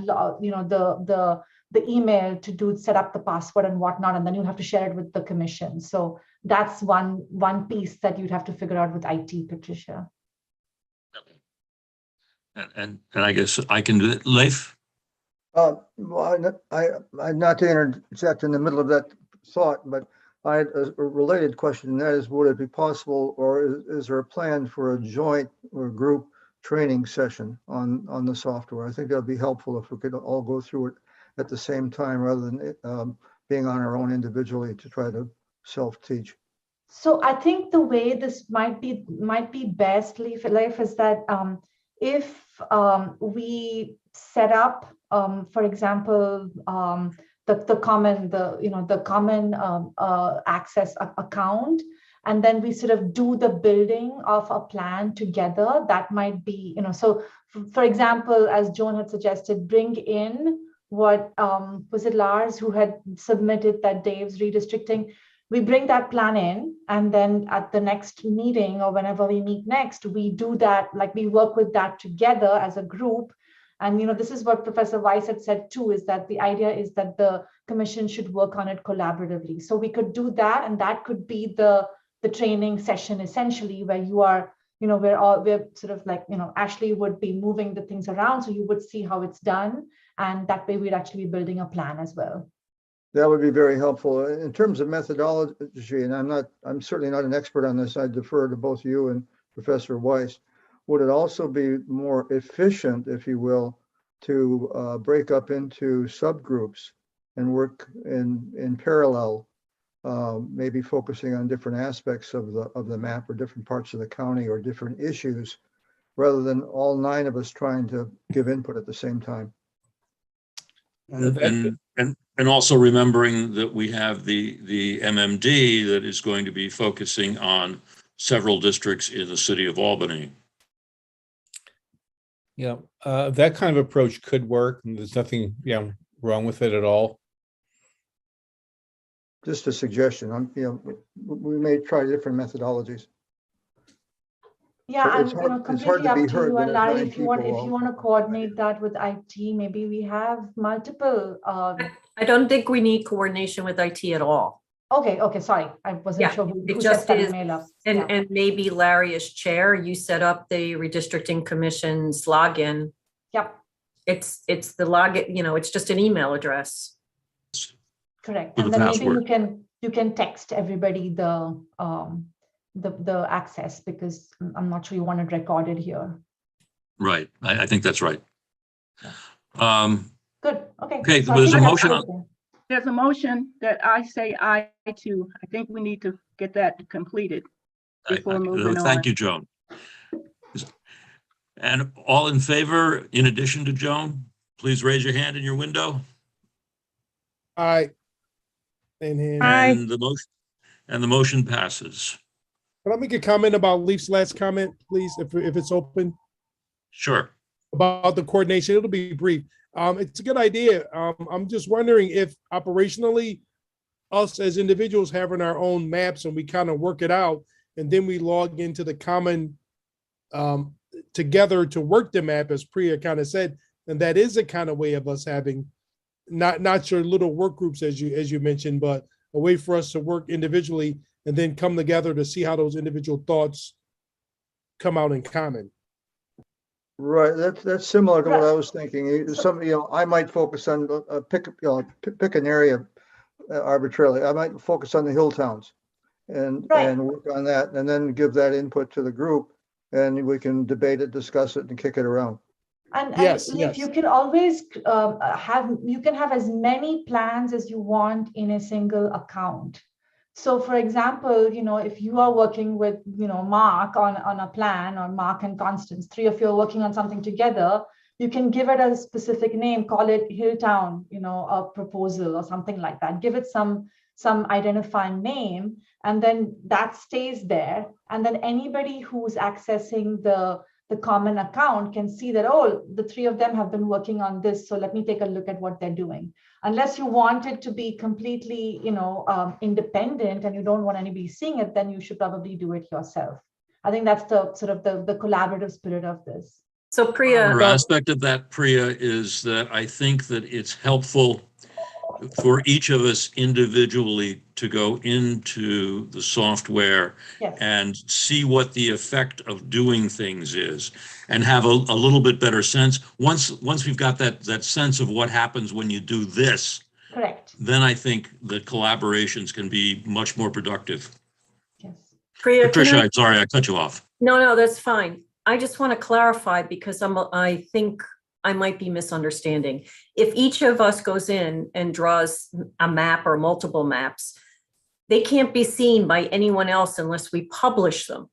Speaker 8: the email to set up the password and whatnot, and then you have to share it with the commission. So that's one piece that you'd have to figure out with IT, Patricia.
Speaker 1: And I guess I can do it. Leif?
Speaker 3: Well, I not to interject in the middle of that thought, but I had a related question, and that is, would it be possible, or is there a plan for a joint or group training session on the software? I think that would be helpful if we could all go through it at the same time rather than being on our own individually to try to self-teach.
Speaker 8: So I think the way this might be best, Leif, is that if we set up, for example, the common access account, and then we sort of do the building of a plan together, that might be, so for example, as Joan had suggested, bring in what was it Lars who had submitted that Dave's redistricting. We bring that plan in, and then at the next meeting or whenever we meet next, we do that, like we work with that together as a group. And this is what Professor Weiss had said too, is that the idea is that the commission should work on it collaboratively. So we could do that, and that could be the training session essentially, where you are, we're sort of like, Ashley would be moving the things around, so you would see how it's done, and that way we'd actually be building a plan as well.
Speaker 3: That would be very helpful. In terms of methodology, and I'm certainly not an expert on this, I defer to both you and Professor Weiss. Would it also be more efficient, if you will, to break up into subgroups and work in parallel, maybe focusing on different aspects of the map or different parts of the county or different issues, rather than all 9 of us trying to give input at the same time?
Speaker 1: And also remembering that we have the MMD that is going to be focusing on several districts in the city of Albany.
Speaker 9: Yeah, that kind of approach could work, and there's nothing wrong with it at all.
Speaker 3: Just a suggestion. We may try different methodologies.
Speaker 8: Yeah,
Speaker 3: It's
Speaker 8: I'm
Speaker 3: hard
Speaker 8: completely
Speaker 3: to be
Speaker 8: up to
Speaker 3: heard
Speaker 8: you
Speaker 3: when
Speaker 8: and
Speaker 3: there's
Speaker 8: Larry.
Speaker 3: 9
Speaker 8: If you want
Speaker 3: people
Speaker 8: to coordinate that with IT, maybe we have multiple.
Speaker 11: I don't think we need coordination with IT at all.
Speaker 8: Okay, sorry, I wasn't sure who
Speaker 11: just
Speaker 8: set that
Speaker 11: is,
Speaker 8: email up.
Speaker 11: and maybe Larry as chair, you set up the redistricting commission's login.
Speaker 8: Yep.
Speaker 11: It's the login, it's just an email address.
Speaker 8: Correct.
Speaker 1: with
Speaker 8: And
Speaker 1: the
Speaker 8: then maybe
Speaker 1: password.
Speaker 8: you can text everybody the access, because I'm not sure you want it recorded here.
Speaker 1: Right. I think that's right.
Speaker 8: Good. Okay.
Speaker 1: Okay,
Speaker 8: So I
Speaker 1: there's
Speaker 8: think
Speaker 1: a
Speaker 8: that's
Speaker 1: motion
Speaker 8: good
Speaker 1: on,
Speaker 8: then.
Speaker 6: There's a motion that I say aye to. I think we need to get that completed before moving on.
Speaker 1: thank you, Joan. And all in favor, in addition to Joan, please raise your hand in your window.
Speaker 5: Aye. Same hand.
Speaker 12: Aye.
Speaker 1: And the motion passes.
Speaker 5: Can I make a comment about Leaf's last comment, please, if it's open?
Speaker 1: Sure.
Speaker 5: About the coordination, it'll be brief. It's a good idea. I'm just wondering if operationally, us as individuals having our own maps and we kind of work it out, and then we log into the common together to work the map, as Priya kind of said, and that is a kind of way of us having not your little work groups as you mentioned, but a way for us to work individually and then come together to see how those individual thoughts come out in common.
Speaker 3: Right, that's similar to what I was thinking. I might focus on pick an area arbitrarily. I might focus on the hill towns and work on that, and then give that input to the group, and we can debate it, discuss it, and kick it around.
Speaker 8: And
Speaker 5: Yes,
Speaker 8: Leif,
Speaker 5: yes.
Speaker 8: you can always have as many plans as you want in a single account. So for example, if you are working with, Mark on a plan, or Mark and Constance, three of you are working on something together, you can give it a specific name, call it Hilltown, a proposal or something like that. Give it some identifying name, and then that stays there. And then anybody who's accessing the common account can see that, oh, the three of them have been working on this, so let me take a look at what they're doing. Unless you want it to be completely, independent and you don't want anybody seeing it, then you should probably do it yourself. I think that's the sort of the collaborative spirit of this.
Speaker 11: So Priya,
Speaker 1: Another aspect of that, Priya, is that I think that it's helpful for each of us individually to go into the software and see what the effect of doing things is, and have a little bit better sense. Once we've got that sense of what happens when you do this,
Speaker 8: correct,
Speaker 1: then I think the collaborations can be much more productive.
Speaker 8: Yes.
Speaker 11: Priya,
Speaker 1: Patricia, I'm sorry, I cut you off.
Speaker 11: No, that's fine. I just want to clarify, because I think I might be misunderstanding. If each of us goes in and draws a map or multiple maps, they can't be seen by anyone else unless we publish them,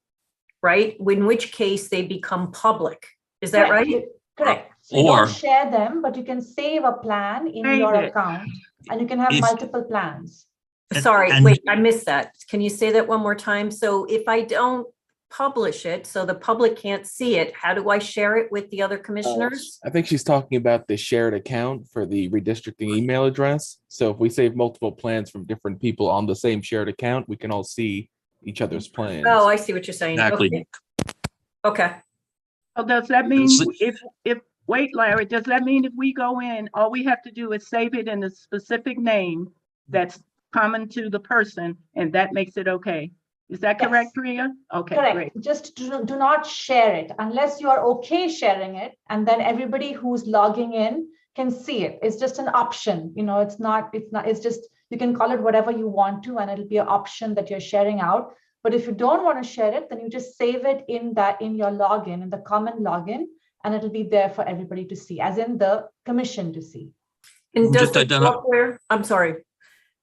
Speaker 11: right? In which case they become public. Is that right?
Speaker 8: Correct. So you don't share them, but you can save a plan in your account, and you can have multiple plans.
Speaker 11: Sorry, wait, I missed that. Can you say that one more time? So if I don't publish it, so the public can't see it, how do I share it with the other commissioners?
Speaker 13: I think she's talking about the shared account for the redistricting email address. So if we save multiple plans from different people on the same shared account, we can all see each other's plans.
Speaker 11: Oh, I see what you're saying.
Speaker 1: Exactly.
Speaker 11: Okay.
Speaker 6: So does that mean wait, Larry, does that mean if we go in, all we have to do is save it in a specific name that's common to the person, and that makes it okay? Is that correct, Priya? Okay,
Speaker 8: correct.
Speaker 6: Great.
Speaker 8: Just do not share it unless you are okay sharing it, and then everybody who's logging in can see it. It's just an option. It's just, you can call it whatever you want to, and it'll be an option that you're sharing out. But if you don't want to share it, then you just save it in your login, in the common login, and it'll be there for everybody to see, as in the commission to see.
Speaker 11: And does the software, I'm sorry,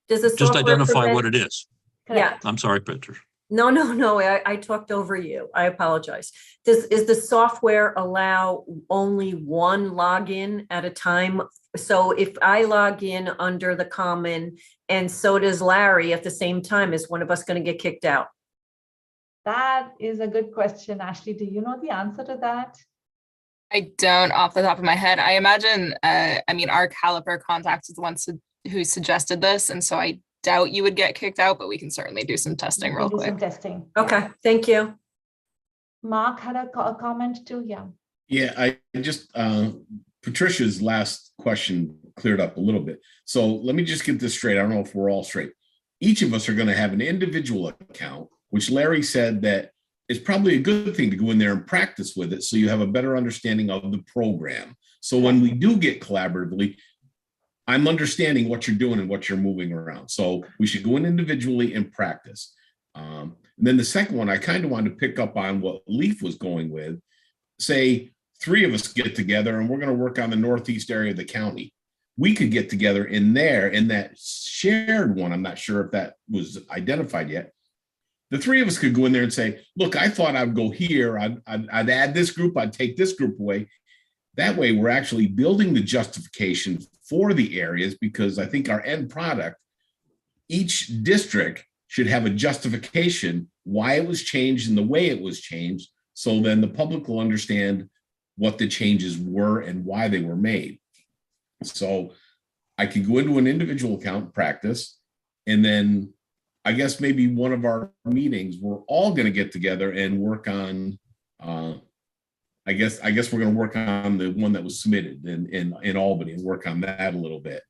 Speaker 11: does the software
Speaker 1: just identify what it is?
Speaker 11: Correct.
Speaker 1: Yeah. I'm sorry, Peter.
Speaker 11: No, I talked over you. I apologize. Is the software allow only one login at a time? So if I log in under the common and so does Larry at the same time, is one of us going to get kicked out?
Speaker 8: That is a good question. Ashley, do you know the answer to that?
Speaker 14: I don't off the top of my head. I imagine, our Caliper contact is the one who suggested this. And so I doubt you would get kicked out, but we can certainly do some testing real quick.
Speaker 8: Some testing.
Speaker 11: Okay, thank you.
Speaker 8: Mark had a comment too, yeah.
Speaker 10: Yeah, I just, Patricia's last question cleared up a little bit. So let me just get this straight. I don't know if we're all straight. Each of us are going to have an individual account, which Larry said that is probably a good thing to go in there and practice with it, so you have a better understanding of the program. So when we do get collaboratively, I'm understanding what you're doing and what you're moving around. So we should go in individually and practice. And then the second one, I kind of wanted to pick up on what Leaf was going with. Say 3 of us get together and we're going to work on the northeast area of the county. We could get together in there in that shared one. I'm not sure if that was identified yet. The 3 of us could go in there and say, look, I thought I'd go here. I'd add this group. I'd take this group away. That way we're actually building the justification for the areas, because I think our end product, each district should have a justification why it was changed and the way it was changed. So then the public will understand what the changes were and why they were made. So I could go into an individual account practice, and then I guess maybe one of our meetings, we're all going to get together and work on, I guess we're going to work on the one that was submitted in Albany and work on that a little bit.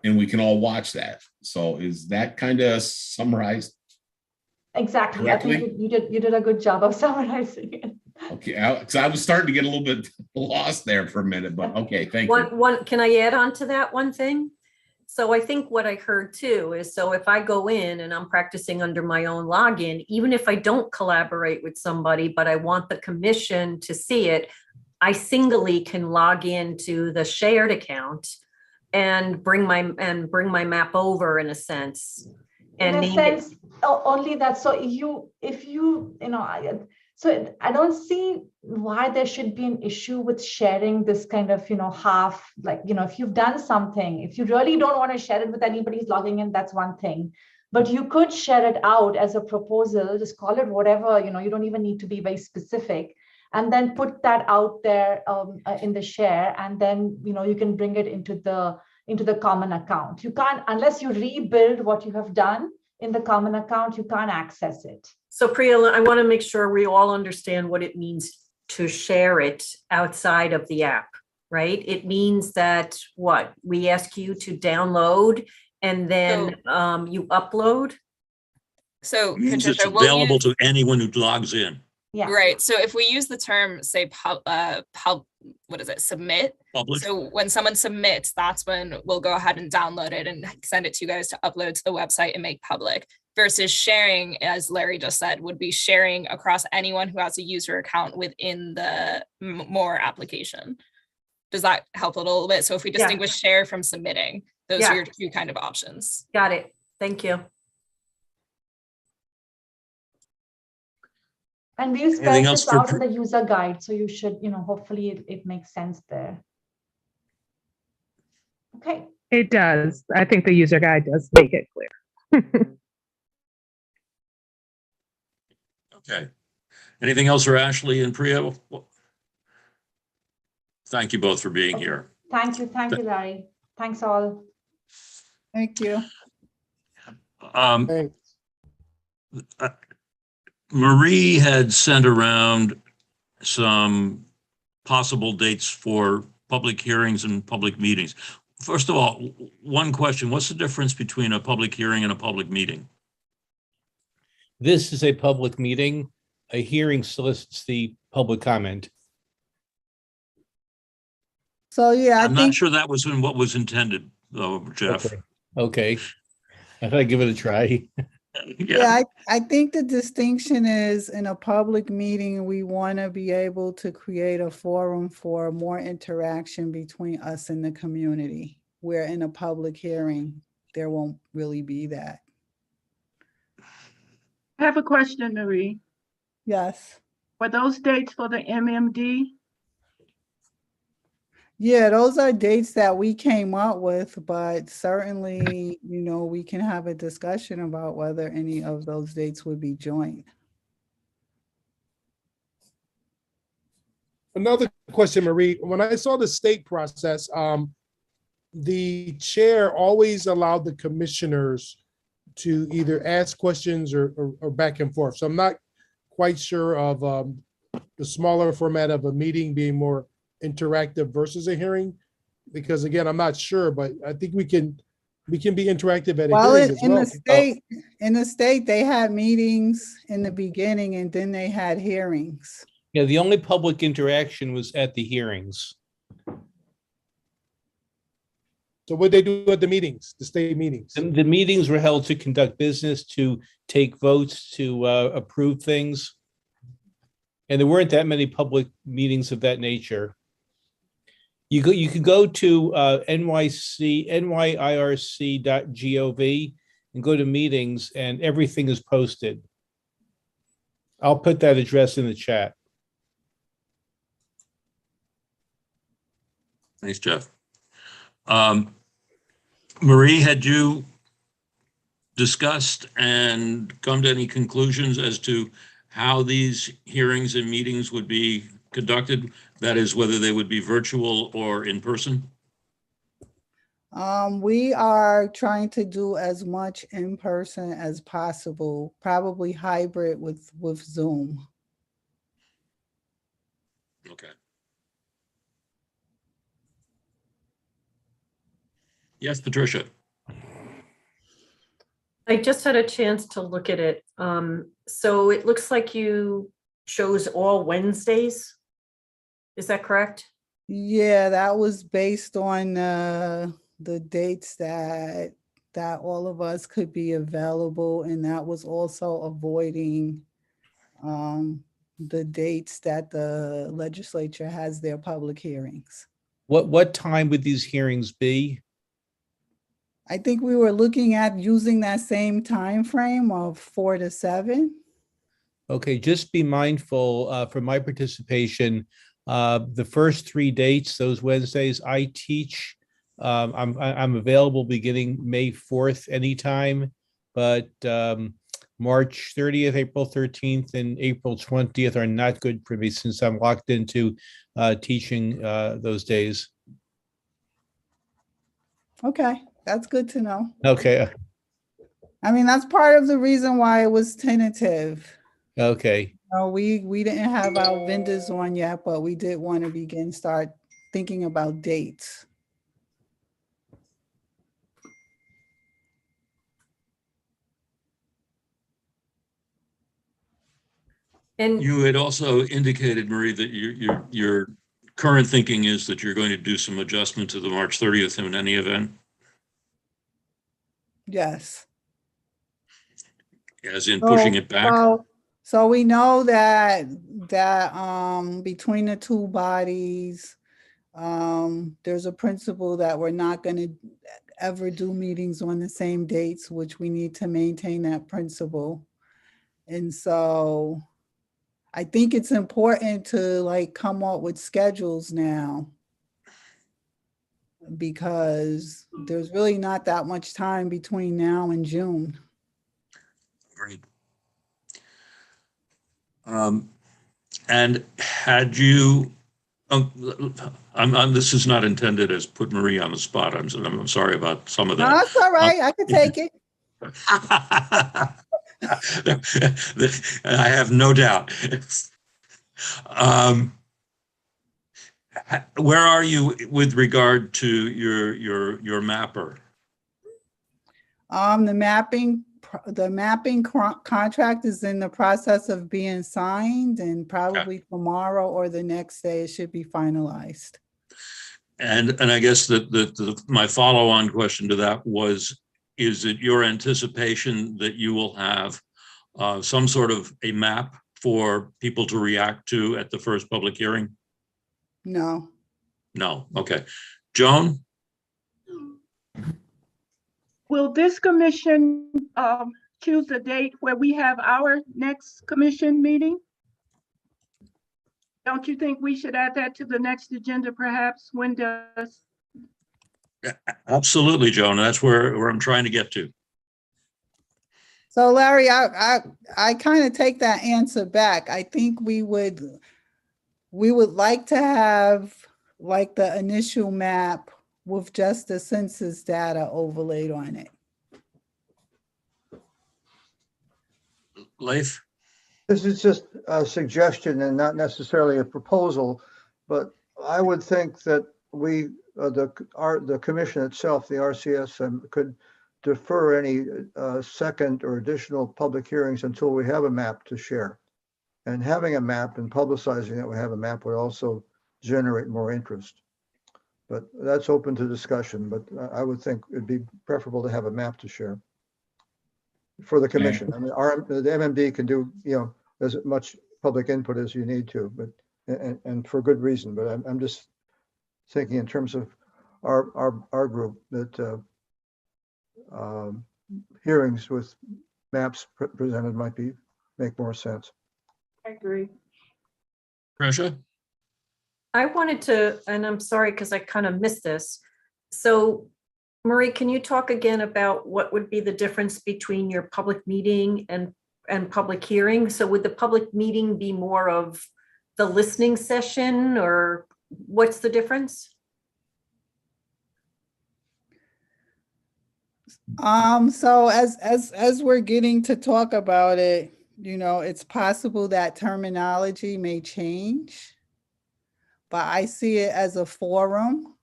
Speaker 10: And we can all watch that. So is that kind of summarized?
Speaker 8: Exactly.
Speaker 10: Correctly?
Speaker 8: I think you did a good job of summarizing it.
Speaker 10: Okay, because I was starting to get a little bit lost there for a minute, but okay, thank you.
Speaker 11: Can I add on to that one thing? So I think what I heard too is, so if I go in and I'm practicing under my own login, even if I don't collaborate with somebody, but I want the commission to see it, I singly can log into the shared account and bring my map over in a sense. And
Speaker 8: In a sense, only that. So if you so I don't see why there should be an issue with sharing this kind of, half, like, if you've done something, if you really don't want to share it with anybody who's logging in, that's one thing. But you could share it out as a proposal, just call it whatever, you don't even need to be very specific. And then put that out there in the share, and then, you can bring it into the common account. You can't, unless you rebuild what you have done in the common account, you can't access it.
Speaker 11: So Priya, I want to make sure we all understand what it means to share it outside of the app, right? It means that what? We ask you to download and then you upload?
Speaker 14: So
Speaker 1: It means it's
Speaker 14: Patricia,
Speaker 1: available to anyone who logs in.
Speaker 8: Yeah.
Speaker 14: Right. So if we use the term, say, submit.
Speaker 1: Publish.
Speaker 14: So when someone submits, that's when we'll go ahead and download it and send it to you guys to upload to the website and make public. Versus sharing, as Larry just said, would be sharing across anyone who has a user account within the More application. Does that help a little bit? So if we distinguish share from submitting, those are your 2 kind of options.
Speaker 11: Got it. Thank you.
Speaker 8: And we'll spell this out in the user guide. So you should, hopefully it makes sense there. Okay.
Speaker 12: It does. I think the user guide does make it clear.
Speaker 1: Okay. Anything else for Ashley and Priya? Thank you both for being here.
Speaker 8: Thank you, Larry. Thanks all.
Speaker 7: Thank you.
Speaker 5: Thanks.
Speaker 1: Marie had sent around some possible dates for public hearings and public meetings. First of all, one question: what's the difference between a public hearing and a public meeting?
Speaker 9: This is a public meeting. A hearing solicits the public comment.
Speaker 7: So, yeah,
Speaker 1: I'm not sure that was what was intended, though, Jeff.
Speaker 9: Okay. I thought I'd give it a try.
Speaker 7: Yeah, I think the distinction is, in a public meeting, we want to be able to create a forum for more interaction between us and the community, where in a public hearing, there won't really be that.
Speaker 6: I have a question, Marie.
Speaker 7: Yes.
Speaker 6: Were those dates for the MMD?
Speaker 7: Yeah, those are dates that we came up with, but certainly, we can have a discussion about whether any of those dates would be joint.
Speaker 5: Another question, Marie. When I saw the state process, the chair always allowed the commissioners to either ask questions or back and forth. So I'm not quite sure of the smaller format of a meeting being more interactive versus a hearing, because again, I'm not sure, but I think we can be interactive at a hearing as well.
Speaker 7: In the state, they had meetings in the beginning and then they had hearings.
Speaker 9: Yeah, the only public interaction was at the hearings.
Speaker 5: So what they do at the meetings, the state meetings?
Speaker 9: The meetings were held to conduct business, to take votes, to approve things. And there weren't that many public meetings of that nature. You could go to nyrc.gov and go to meetings, and everything is posted. I'll put that address in the chat.
Speaker 1: Thanks, Jeff. Marie, had you discussed and come to any conclusions as to how these hearings and meetings would be conducted? That is, whether they would be virtual or in person?
Speaker 7: We are trying to do as much in person as possible, probably hybrid with Zoom.
Speaker 1: Okay. Yes, Patricia.
Speaker 11: I just had a chance to look at it. So it looks like you chose all Wednesdays. Is that correct?
Speaker 7: Yeah, that was based on the dates that all of us could be available, and that was also avoiding the dates that the legislature has their public hearings.
Speaker 9: What time would these hearings be?
Speaker 7: I think we were looking at using that same time frame of 4 to 7.
Speaker 9: Okay, just be mindful for my participation. The first 3 dates, those Wednesdays, I teach. I'm available beginning May 4th anytime, but March 30th, April 13th, and April 20th are not good for me since I'm locked into teaching those days.
Speaker 7: Okay, that's good to know.
Speaker 9: Okay,
Speaker 7: I mean, that's part of the reason why it was tentative.
Speaker 9: okay.
Speaker 7: No, we didn't have our vendors on yet, but we did want to start thinking about dates.
Speaker 11: And
Speaker 1: You had also indicated, Marie, that your current thinking is that you're going to do some adjustment to the March 30th in any event,
Speaker 7: Yes.
Speaker 1: as in pushing it back.
Speaker 7: So we know that between the two bodies, there's a principle that we're not going to ever do meetings on the same dates, which we need to maintain that principle. And so I think it's important to come up with schedules now, because there's really not that much time between now and June.
Speaker 1: Great. And had you, this is not intended as put Marie on the spot. I'm sorry about some of
Speaker 7: No,
Speaker 1: that.
Speaker 7: that's all right. I can take it.
Speaker 1: I have no doubt. Where are you with regard to your mapper?
Speaker 7: The mapping contract is in the process of being signed, and probably tomorrow or the next day it should be finalized.
Speaker 1: And I guess that my follow-on question to that was, is it your anticipation that you will have some sort of a map for people to react to at the first public hearing?
Speaker 7: No.
Speaker 1: No. Okay. Joan?
Speaker 6: Will this commission choose a date where we have our next commission meeting? Don't you think we should add that to the next agenda perhaps? When does?
Speaker 1: Absolutely, Joan. That's where I'm trying to get to.
Speaker 7: So Larry, I kind of take that answer back. I think we would like to have the initial map with just the census data overlaid on it.
Speaker 1: Leif?
Speaker 3: This is just a suggestion and not necessarily a proposal, but I would think that the commission itself, the RCS, could defer any second or additional public hearings until we have a map to share. And having a map and publicizing that we have a map would also generate more interest. But that's open to discussion, but I would think it'd be preferable to have a map to share for the commission. I mean, the MMD can do, as much public input as you need to, but, and for good reason, but I'm just thinking in terms of our group that hearings with maps presented might make more sense.
Speaker 6: I agree.
Speaker 2: Tricia?
Speaker 11: I wanted to, and I'm sorry because I kind of missed this. So Marie, can you talk again about what would be the difference between your public meeting and public hearing? So would the public meeting be more of the listening session, or what's the difference?
Speaker 7: So as we're getting to talk about it, it's possible that terminology may change, but I see it as a forum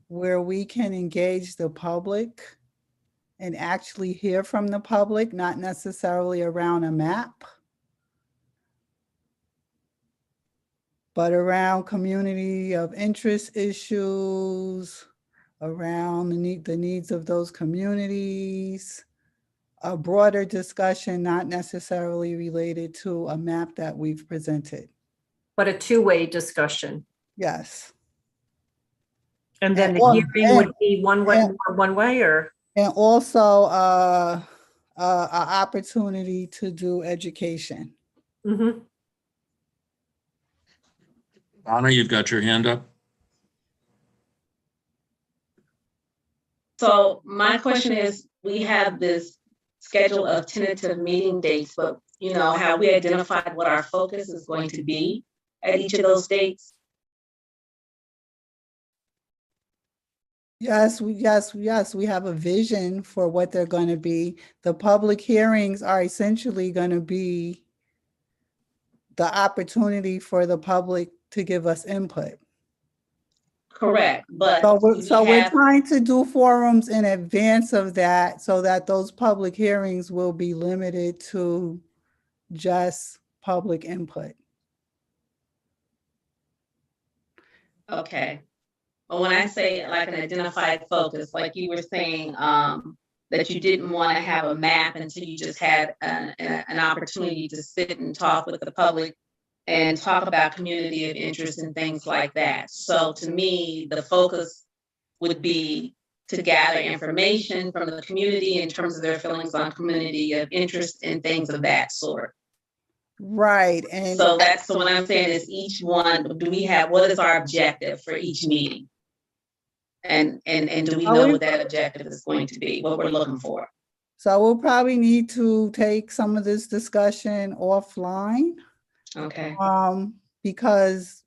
Speaker 7: where we can engage the public and actually hear from the public, not necessarily around a map, but around community of interest issues, around the needs of those communities, a broader discussion, not necessarily related to a map that we've presented.
Speaker 11: But a two-way discussion.
Speaker 7: Yes.
Speaker 11: And then the hearing would be one way, or?
Speaker 7: And also an opportunity to do education.
Speaker 11: Mm-hmm.
Speaker 2: Anna, you've got your hand up.
Speaker 15: So my question is, we have this schedule of tentative meeting dates, but have we identified what our focus is going to be at each of those dates?
Speaker 7: Yes, we have a vision for what they're going to be. The public hearings are essentially going to be the opportunity for the public to give us input.
Speaker 15: Correct, but
Speaker 7: we're trying to do forums in advance of that so that those public hearings will be limited to just public input.
Speaker 15: Okay. But when I say like an identified focus, like you were saying, that you didn't want to have a map until you just had an opportunity to sit and talk with the public and talk about community of interest and things like that. So to me, the focus would be to gather information from the community in terms of their feelings on community of interest and things of that sort.
Speaker 7: Right. And
Speaker 15: so that's what I'm saying is each one, what is our objective for each meeting? And do we know what that objective is going to be, what we're looking for?
Speaker 7: So we'll probably need to take some of this discussion offline.
Speaker 15: Okay.
Speaker 7: Because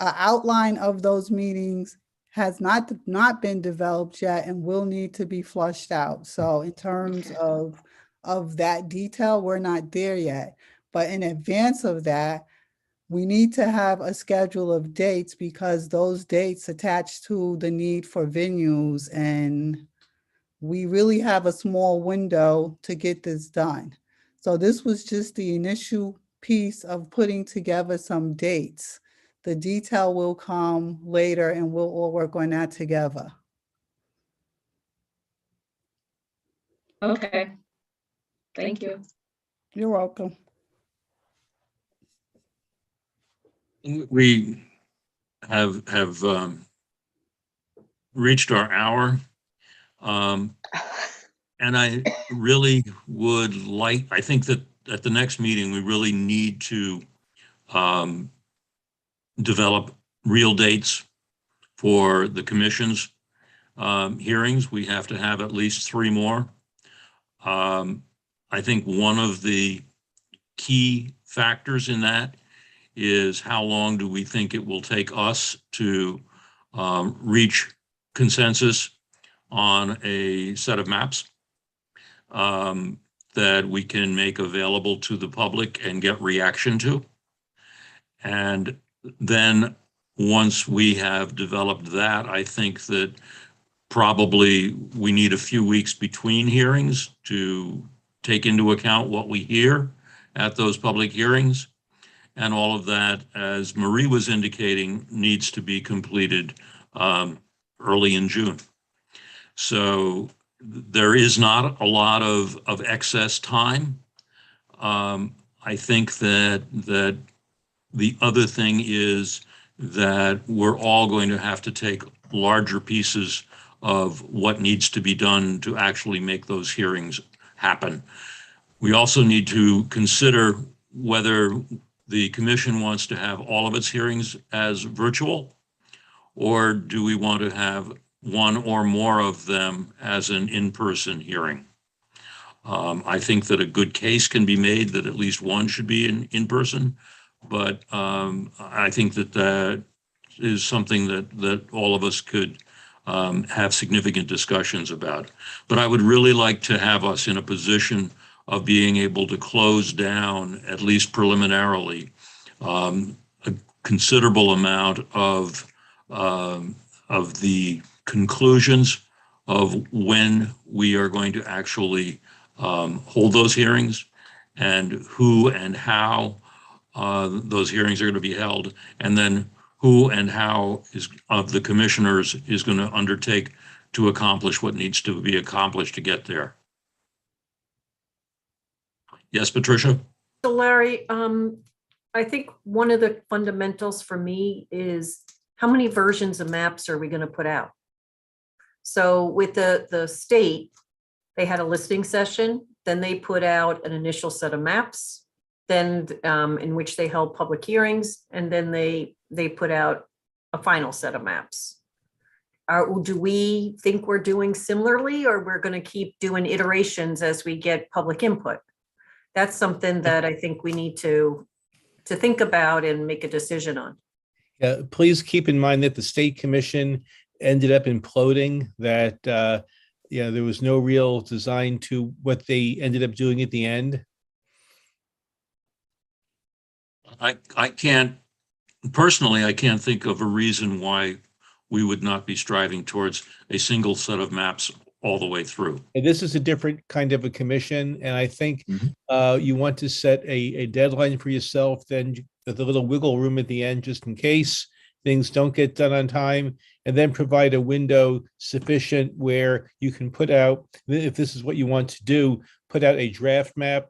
Speaker 7: an outline of those meetings has not been developed yet and will need to be flushed out. So in terms of that detail, we're not there yet. But in advance of that, we need to have a schedule of dates because those dates attach to the need for venues, and we really have a small window to get this done. So this was just the initial piece of putting together some dates. The detail will come later and we'll all work on that together.
Speaker 15: Okay. Thank you.
Speaker 7: You're welcome.
Speaker 2: We have reached our hour. And I really would I think that at the next meeting, we really need to develop real dates for the commission's hearings. We have to have at least 3 more. I think one of the key factors in that is how long do we think it will take us to reach consensus on a set of maps that we can make available to the public and get reaction to. And then once we have developed that, I think that probably we need a few weeks between hearings to take into account what we hear at those public hearings. And all of that, as Marie was indicating, needs to be completed
Speaker 1: early in June. So there is not a lot of excess time. I think that the other thing is that we're all going to have to take larger pieces of what needs to be done to actually make those hearings happen. We also need to consider whether the commission wants to have all of its hearings as virtual, or do we want to have one or more of them as an in-person hearing? I think that a good case can be made that at least one should be in person, but I think that that is something that all of us could have significant discussions about. But I would really like to have us in a position of being able to close down, at least preliminarily, a considerable amount of the conclusions of when we are going to actually hold those hearings, and who and how those hearings are going to be held, and then who and how of the commissioners is going to undertake to accomplish what needs to be accomplished to get there. Yes, Patricia?
Speaker 11: So Larry, I think one of the fundamentals for me is how many versions of maps are we going to put out? So with the state, they had a listening session, then they put out an initial set of maps, then in which they held public hearings, and then they put out a final set of maps. Do we think we're doing similarly, or we're going to keep doing iterations as we get public input? That's something that I think we need to think about and make a decision on.
Speaker 9: Yeah, please keep in mind that the state commission ended up imploding, that there was no real design to what they ended up doing at the end.
Speaker 1: I can't, personally, I can't think of a reason why we would not be striving towards a single set of maps all the way through.
Speaker 9: And this is a different kind of a commission, and I think you want to set a deadline for yourself, then with a little wiggle room at the end, just in case things don't get done on time, and then provide a window sufficient where you can put out, if this is what you want to do, put out a draft map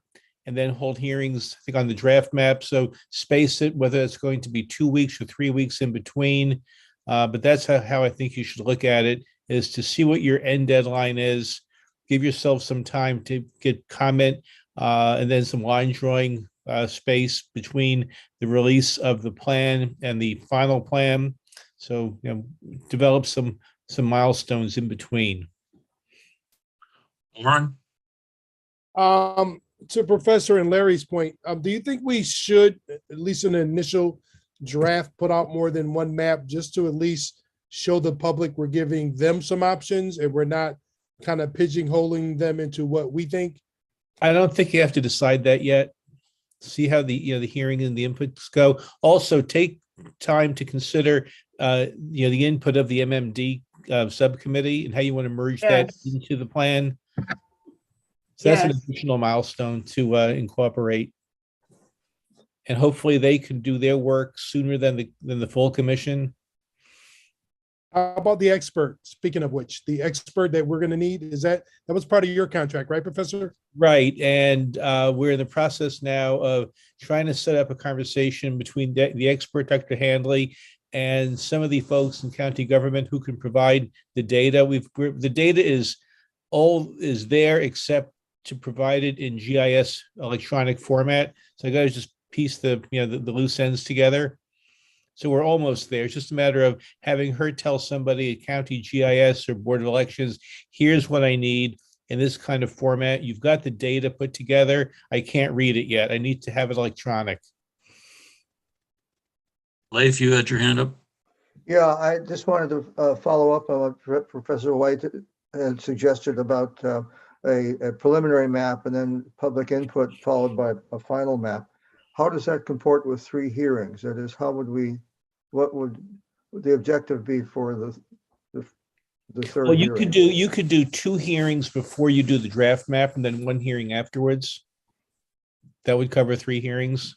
Speaker 9: and then hold hearings, I think, on the draft map. So space it, whether it's going to be 2 weeks or 3 weeks in between. But that's how I think you should look at it, is to see what your end deadline is, give yourself some time to get comment, and then some line drawing space between the release of the plan and the final plan. So, develop some milestones in between.
Speaker 1: Lauren?
Speaker 5: To Professor and Larry's point, do you think we should, at least in the initial draft, put out more than one map, just to at least show the public we're giving them some options and we're not kind of pigeonholing them into what we think?
Speaker 9: I don't think you have to decide that yet. See how the hearing and the inputs go. Also, take time to consider the input of the MMD subcommittee and how you want to merge that into the plan. So that's an additional milestone to incorporate, and hopefully they can do their work sooner than the full commission.
Speaker 5: How about the expert? Speaking of which, the expert that we're going to need, that was part of your contract, right, Professor?
Speaker 9: Right, and we're in the process now of trying to set up a conversation between the expert, Dr. Handley, and some of the folks in county government who can provide the data. The data is there except to provide it in GIS electronic format. So I got to just piece the loose ends together. So we're almost there. It's just a matter of having her tell somebody at county GIS or Board of Elections, here's what I need in this kind of format. You've got the data put together. I can't read it yet. I need to have it electronic.
Speaker 1: Leif, you had your hand up?
Speaker 3: Yeah, I just wanted to follow up on what Professor White had suggested about a preliminary map and then public input followed by a final map. How does that comport with 3 hearings? That is, what would the objective be for the third?
Speaker 9: Well,
Speaker 3: hearing?
Speaker 9: you could do 2 hearings before you do the draft map and then 1 hearing afterwards. That would cover 3 hearings.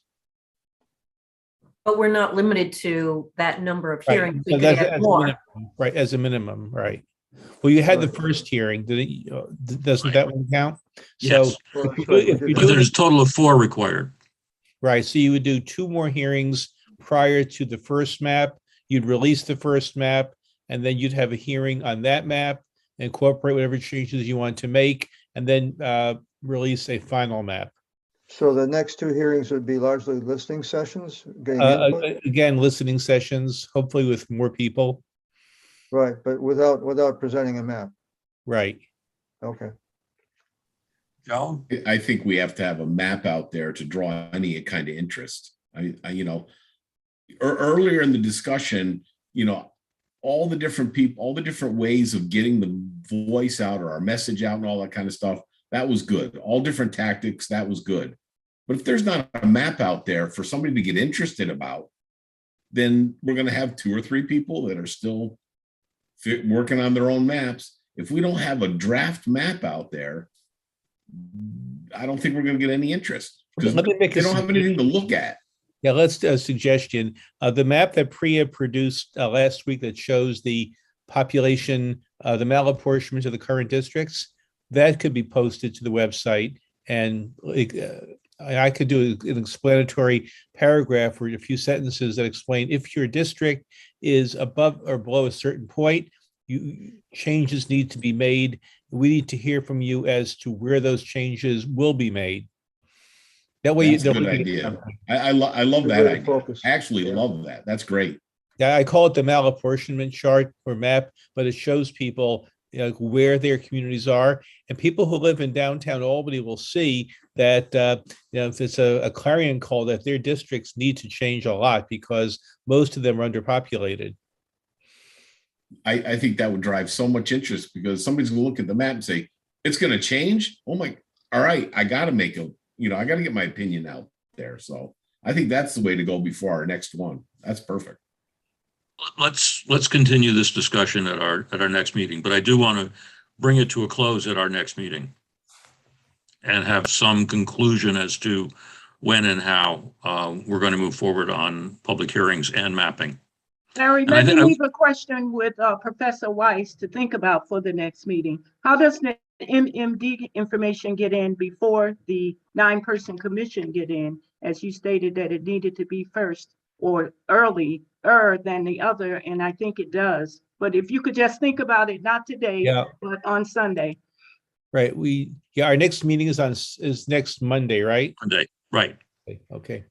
Speaker 11: But we're not limited to that number of
Speaker 9: Right.
Speaker 11: hearings. We
Speaker 9: So
Speaker 11: could
Speaker 9: that's
Speaker 11: add
Speaker 9: as a
Speaker 11: more.
Speaker 9: minimum, right, as a minimum, right. Well, you had the
Speaker 3: Right.
Speaker 9: first hearing, did it, doesn't that one count?
Speaker 2: Yes.
Speaker 9: So
Speaker 3: Well,
Speaker 9: if
Speaker 3: that's
Speaker 9: you
Speaker 3: right, we
Speaker 9: if
Speaker 3: did
Speaker 9: you're
Speaker 3: that.
Speaker 2: But
Speaker 9: doing
Speaker 2: there's
Speaker 9: it,
Speaker 2: a total of 4 required.
Speaker 9: right, so you would do 2 more hearings prior to the first map, you'd release the first map, and then you'd have a hearing on that map, incorporate whatever changes you want to make, and then release a final map.
Speaker 3: So the next 2 hearings would be largely listening sessions, getting input,
Speaker 9: Again, listening sessions, hopefully with more people,
Speaker 3: right, but without presenting a map.
Speaker 9: right.
Speaker 3: Okay.
Speaker 2: Joe?
Speaker 10: I think we have to have a map out there to draw any kind of interest. Earlier in the discussion, all the different people, all the different ways of getting the voice out or our message out and all that kind of stuff, that was good. All different tactics, that was good. But if there's not a map out there for somebody to get interested about, then we're going to have 2 or 3 people that are still working on their own maps. If we don't have a draft map out there, I don't think we're going to get any interest because
Speaker 9: Let me make
Speaker 10: they
Speaker 9: a
Speaker 10: don't have anything to look at.
Speaker 9: Yeah, let's do a suggestion. The map that Priya produced last week that shows the population, the malapportionment of the current districts, that could be posted to the website. And I could do an explanatory paragraph or a few sentences that explain if your district is above or below a certain point, changes need to be made. We need to hear from you as to where those changes will be made. That way,
Speaker 10: That's a good idea. I love that idea. I actually love that. That's great.
Speaker 9: Yeah, I call it the malapportionment chart or map, but it shows people where their communities are, and people who live in downtown Albany will see that if it's a clarion call that their districts need to change a lot because most of them are underpopulated.
Speaker 10: I think that would drive so much interest because somebody's going to look at the map and say, it's going to change. Oh my, all right, I got to make I got to get my opinion out there. So I think that's the way to go before our next one. That's perfect.
Speaker 2: Let's continue this discussion at our next meeting, but I do want to bring it to a close at our next meeting and have some conclusion as to when and how we're going to move forward on public hearings and mapping.
Speaker 6: Larry,
Speaker 2: And I
Speaker 6: let me
Speaker 2: think-
Speaker 6: leave a question with Professor Weiss to think about for the next meeting. How does the MMD information get in before the 9-person commission get in? As you stated that it needed to be first or earlier than the other, and I think it does. But if you could just think about it, not today, but on Sunday.
Speaker 9: Right. Our next meeting is next Monday, right?
Speaker 2: Monday, right.
Speaker 9: Okay.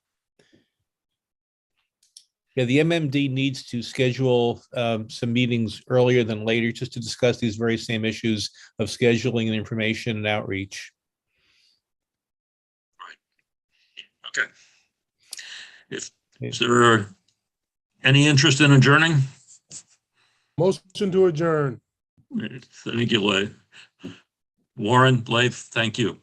Speaker 9: Yeah, the MMD needs to schedule some meetings earlier than later just to discuss these very same issues of scheduling and information and outreach.
Speaker 2: Okay. Is there any interest in adjourning?
Speaker 5: Motion to adjourn.
Speaker 2: Thank you, Leif. Warren, Leif, thank you.